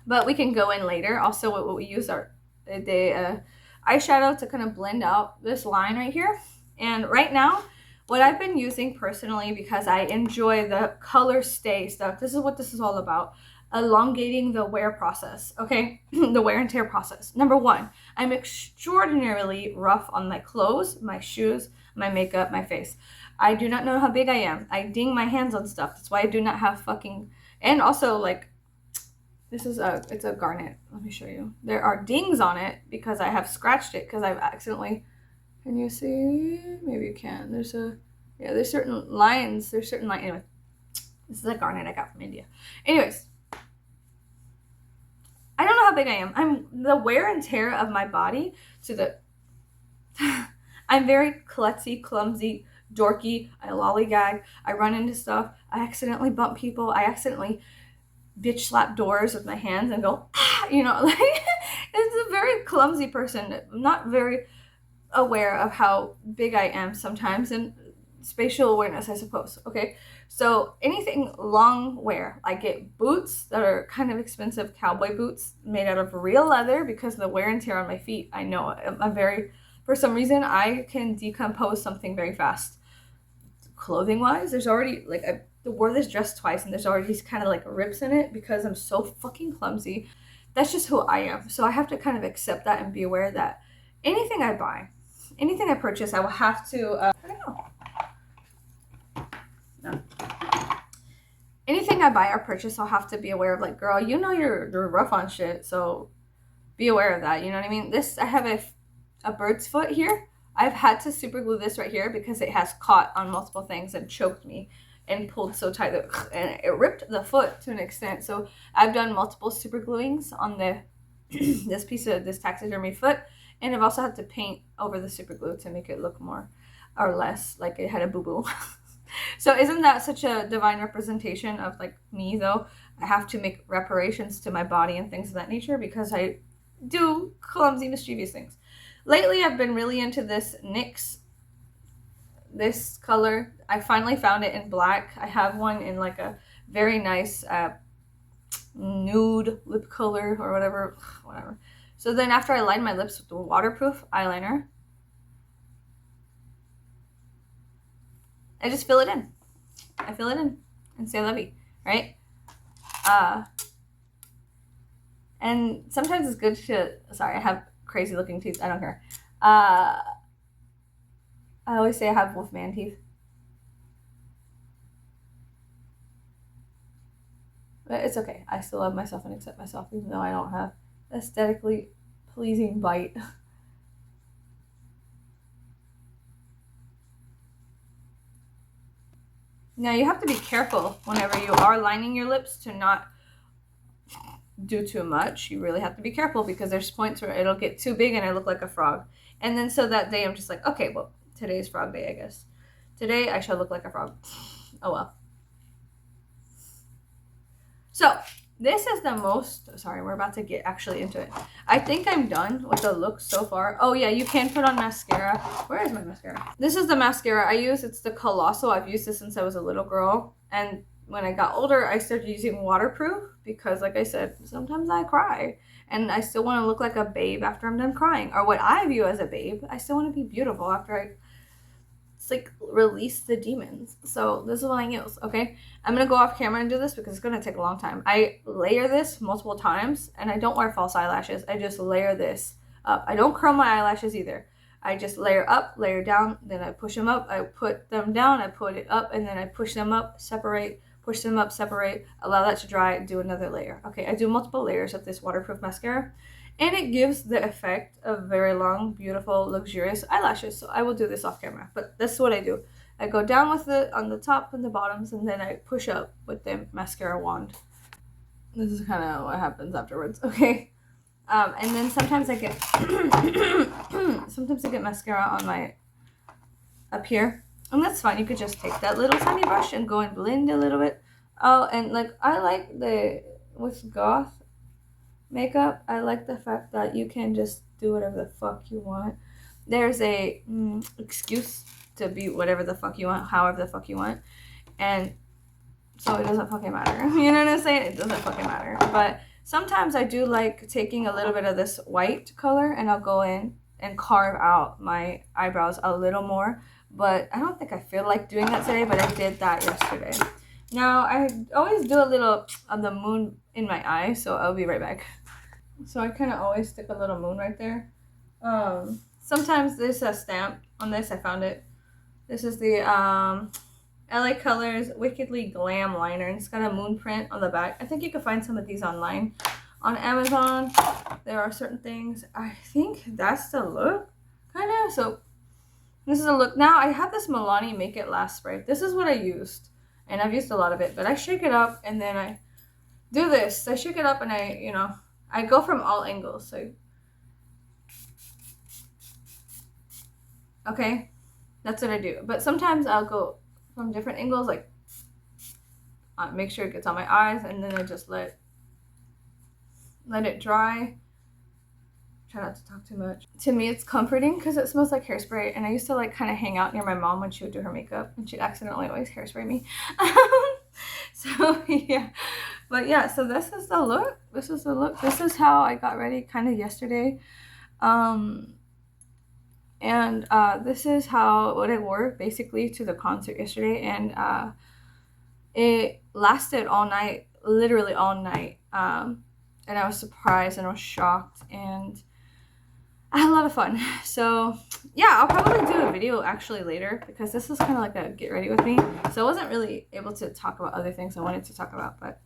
But we can go in later. Also, what we use our the eyeshadow to kind of blend out this line right here. And right now, what I've been using personally, because I enjoy the color stay stuff, this is what this is all about. Elongating the wear process, okay? The wear and tear process. Number one, I'm extraordinarily rough on my clothes, my shoes, my makeup, my face. I do not know how big I am. I ding my hands on stuff. That's why I do not have fucking... And also, like, it's a garnet. Let me show you. There are dings on it because I have scratched it because I've accidentally... Can you see? Maybe you can. There's certain lines. Anyway, this is a garnet I got from India. Anyways, I don't know how big I am. I'm the wear and tear of my body to the... I'm very klutzy, clumsy, dorky. I lollygag. I run into stuff. I accidentally bump people. I accidentally bitch slap doors with my hands and go, ah, you know, like, it's a very clumsy person. I'm not very aware of how big I am sometimes, and spatial awareness, I suppose. Okay, so anything long wear, I get boots that are kind of expensive, cowboy boots made out of real leather, because the wear and tear on my feet, I know I'm very, for some reason, I can decompose something very fast. Clothing wise, there's already, like, I wore this dress twice and there's already these kind of like rips in it because I'm so fucking clumsy. That's just who I am. So I have to kind of accept that and be aware that anything I buy, anything I purchase, I will have to, I don't know. No. Anything I buy or purchase, I'll have to be aware of, like, girl, you know you're rough on shit, so be aware of that. You know what I mean? This, I have a bird's foot here. I've had to super glue this right here because it has caught on multiple things and choked me and pulled so tight that, and it ripped the foot to an extent. So I've done multiple super gluings on the this piece of this taxidermy foot, and I've also had to paint over the super glue to make it look more or less like it had a boo-boo. So isn't that such a divine representation of, like, me, though? I have to make reparations to my body and things of that nature because I do clumsy, mischievous things. Lately, I've been really into this NYX, this color. I finally found it in black. I have one in like a very nice nude lip color or whatever. So then after I line my lips with the waterproof eyeliner, I just fill it in. I fill it in and say lovey, right? And sometimes it's good to, sorry, I have crazy looking teeth. I don't care. I always say I have wolfman teeth. But it's okay. I still love myself and accept myself, even though I don't have aesthetically pleasing bite. Now, you have to be careful whenever you are lining your lips to not do too much. You really have to be careful because there's points where it'll get too big and I look like a frog. And then so that day I'm just like, okay, well, today's frog day, I guess. Today I shall look like a frog. Oh well. So this is the most, sorry, we're about to get actually into it. I think I'm done with the look so far. Oh yeah, you can put on mascara. Where is my mascara? This is the mascara I use. It's the Colossal. I've used this since I was a little girl. And when I got older, I started using waterproof because, like I said, sometimes I cry. And I still want to look like a babe after I'm done crying. Or what I view as a babe. I still want to be beautiful after I, it's like, release the demons. So this is what I use, okay? I'm going to go off camera and do this because it's going to take a long time. I layer this multiple times, and I don't wear false eyelashes. I just layer this up. I don't curl my eyelashes either. I just layer up, layer down, then I push them up, I put them down, I put it up, and then I push them up, separate, push them up, separate, allow that to dry, do another layer. Okay, I do multiple layers of this waterproof mascara, and it gives the effect of very long, beautiful, luxurious eyelashes. So I will do this off camera, but that's what I do. I go down with it on the top and the bottoms, and then I push up with the mascara wand. This is kind of what happens afterwards. Okay. And then sometimes I get sometimes I get mascara on my up here, and that's fine. You could just take that little tiny brush and go and blend a little bit. Oh, and like I like with goth makeup, I like the fact that you can just do whatever the fuck you want. There's a excuse to be whatever the fuck you want, however the fuck you want, and so it doesn't fucking matter. You know what I'm saying? It doesn't fucking matter. But sometimes I do like taking a little bit of this white color, and I'll go in and carve out my eyebrows a little more. But I don't think I feel like doing that today, but I did that yesterday. Now, I always do a little of the moon in my eye, so I'll be right back. So I kind of always stick a little moon right there. Sometimes there's a stamp on this. I found it. This is the LA Colors Wickedly Glam Liner, and it's got a moon print on the back. I think you can find some of these online. On Amazon, there are certain things. I think that's the look, kind of. So this is a look. Now, I have this Milani Make It Last spray. This is what I used, and I've used a lot of it, but I shake it up, and then I do this. I shake it up, and I go from all angles. So, okay, that's what I do. But sometimes I'll go from different angles, like make sure it gets on my eyes, and then I just let it dry. Try not to talk too much. To me, it's comforting because it smells like hairspray, and I used to like kind of hang out near my mom when she would do her makeup, and she'd accidentally always hairspray me. So yeah, but yeah, so this is the look. This is the look. This is how I got ready kind of yesterday. And this is what I wore basically to the concert yesterday, and it lasted all night, literally all night. And I was surprised and I was shocked, and I had a lot of fun. So yeah, I'll probably do a video actually later, because this is kind of like a get ready with me. So I wasn't really able to talk about other things I wanted to talk about, but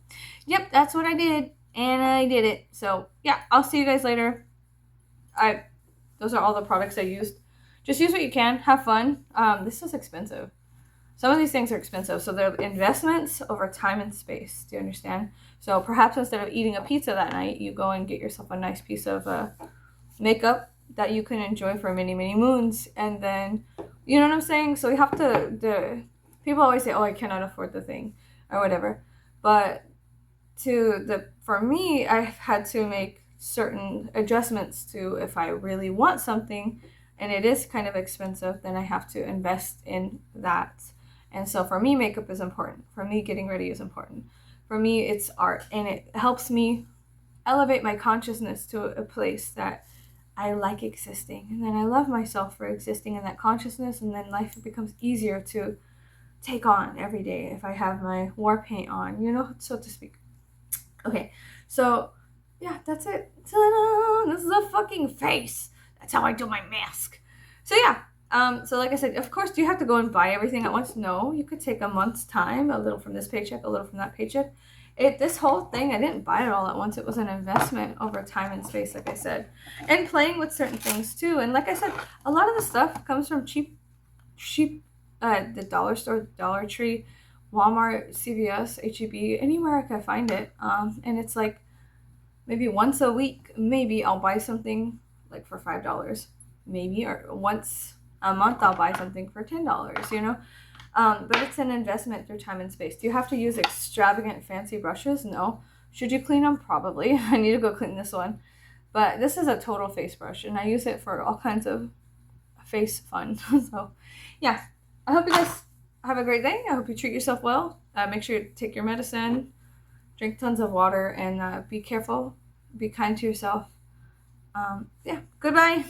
yep, that's what I did, and I did it. So yeah, I'll see you guys later. Those are all the products I used. Just use what you can. Have fun. This is expensive. Some of these things are expensive, so they're investments over time and space. Do you understand? So perhaps instead of eating a pizza that night, you go and get yourself a nice piece of makeup that you can enjoy for many, many moons. And then, you know what I'm saying? So you have to, people always say, oh, I cannot afford the thing or whatever. But for me, I've had to make certain adjustments to, if I really want something and it is kind of expensive, then I have to invest in that. And so for me, makeup is important. For me, getting ready is important. For me, it's art, and it helps me elevate my consciousness to a place that I like existing. And then I love myself for existing in that consciousness, and then life becomes easier to take on every day if I have my war paint on, so to speak. Okay, so yeah, that's it. Ta-da! This is a fucking face. That's how I do my mask. So yeah. So like I said, of course, do you have to go and buy everything at once? No, you could take a month's time, a little from this paycheck, a little from that paycheck. This whole thing, I didn't buy it all at once. It was an investment over time and space, like I said, and playing with certain things too. And like I said, a lot of the stuff comes from cheap, the dollar store, Dollar Tree, Walmart, CVS, HEB, anywhere I could find it. And it's like maybe once a week, maybe I'll buy something like for $5, maybe, or once a month I'll buy something for $10, but it's an investment through time and space. Do you have to use extravagant fancy brushes? No. Should you clean them? Probably. I need to go clean this one, but this is a total face brush, and I use it for all kinds of face fun. So yeah, I hope you guys have a great day. I hope you treat yourself well. Make sure you take your medicine, drink tons of water, and be careful, be kind to yourself. Yeah, goodbye.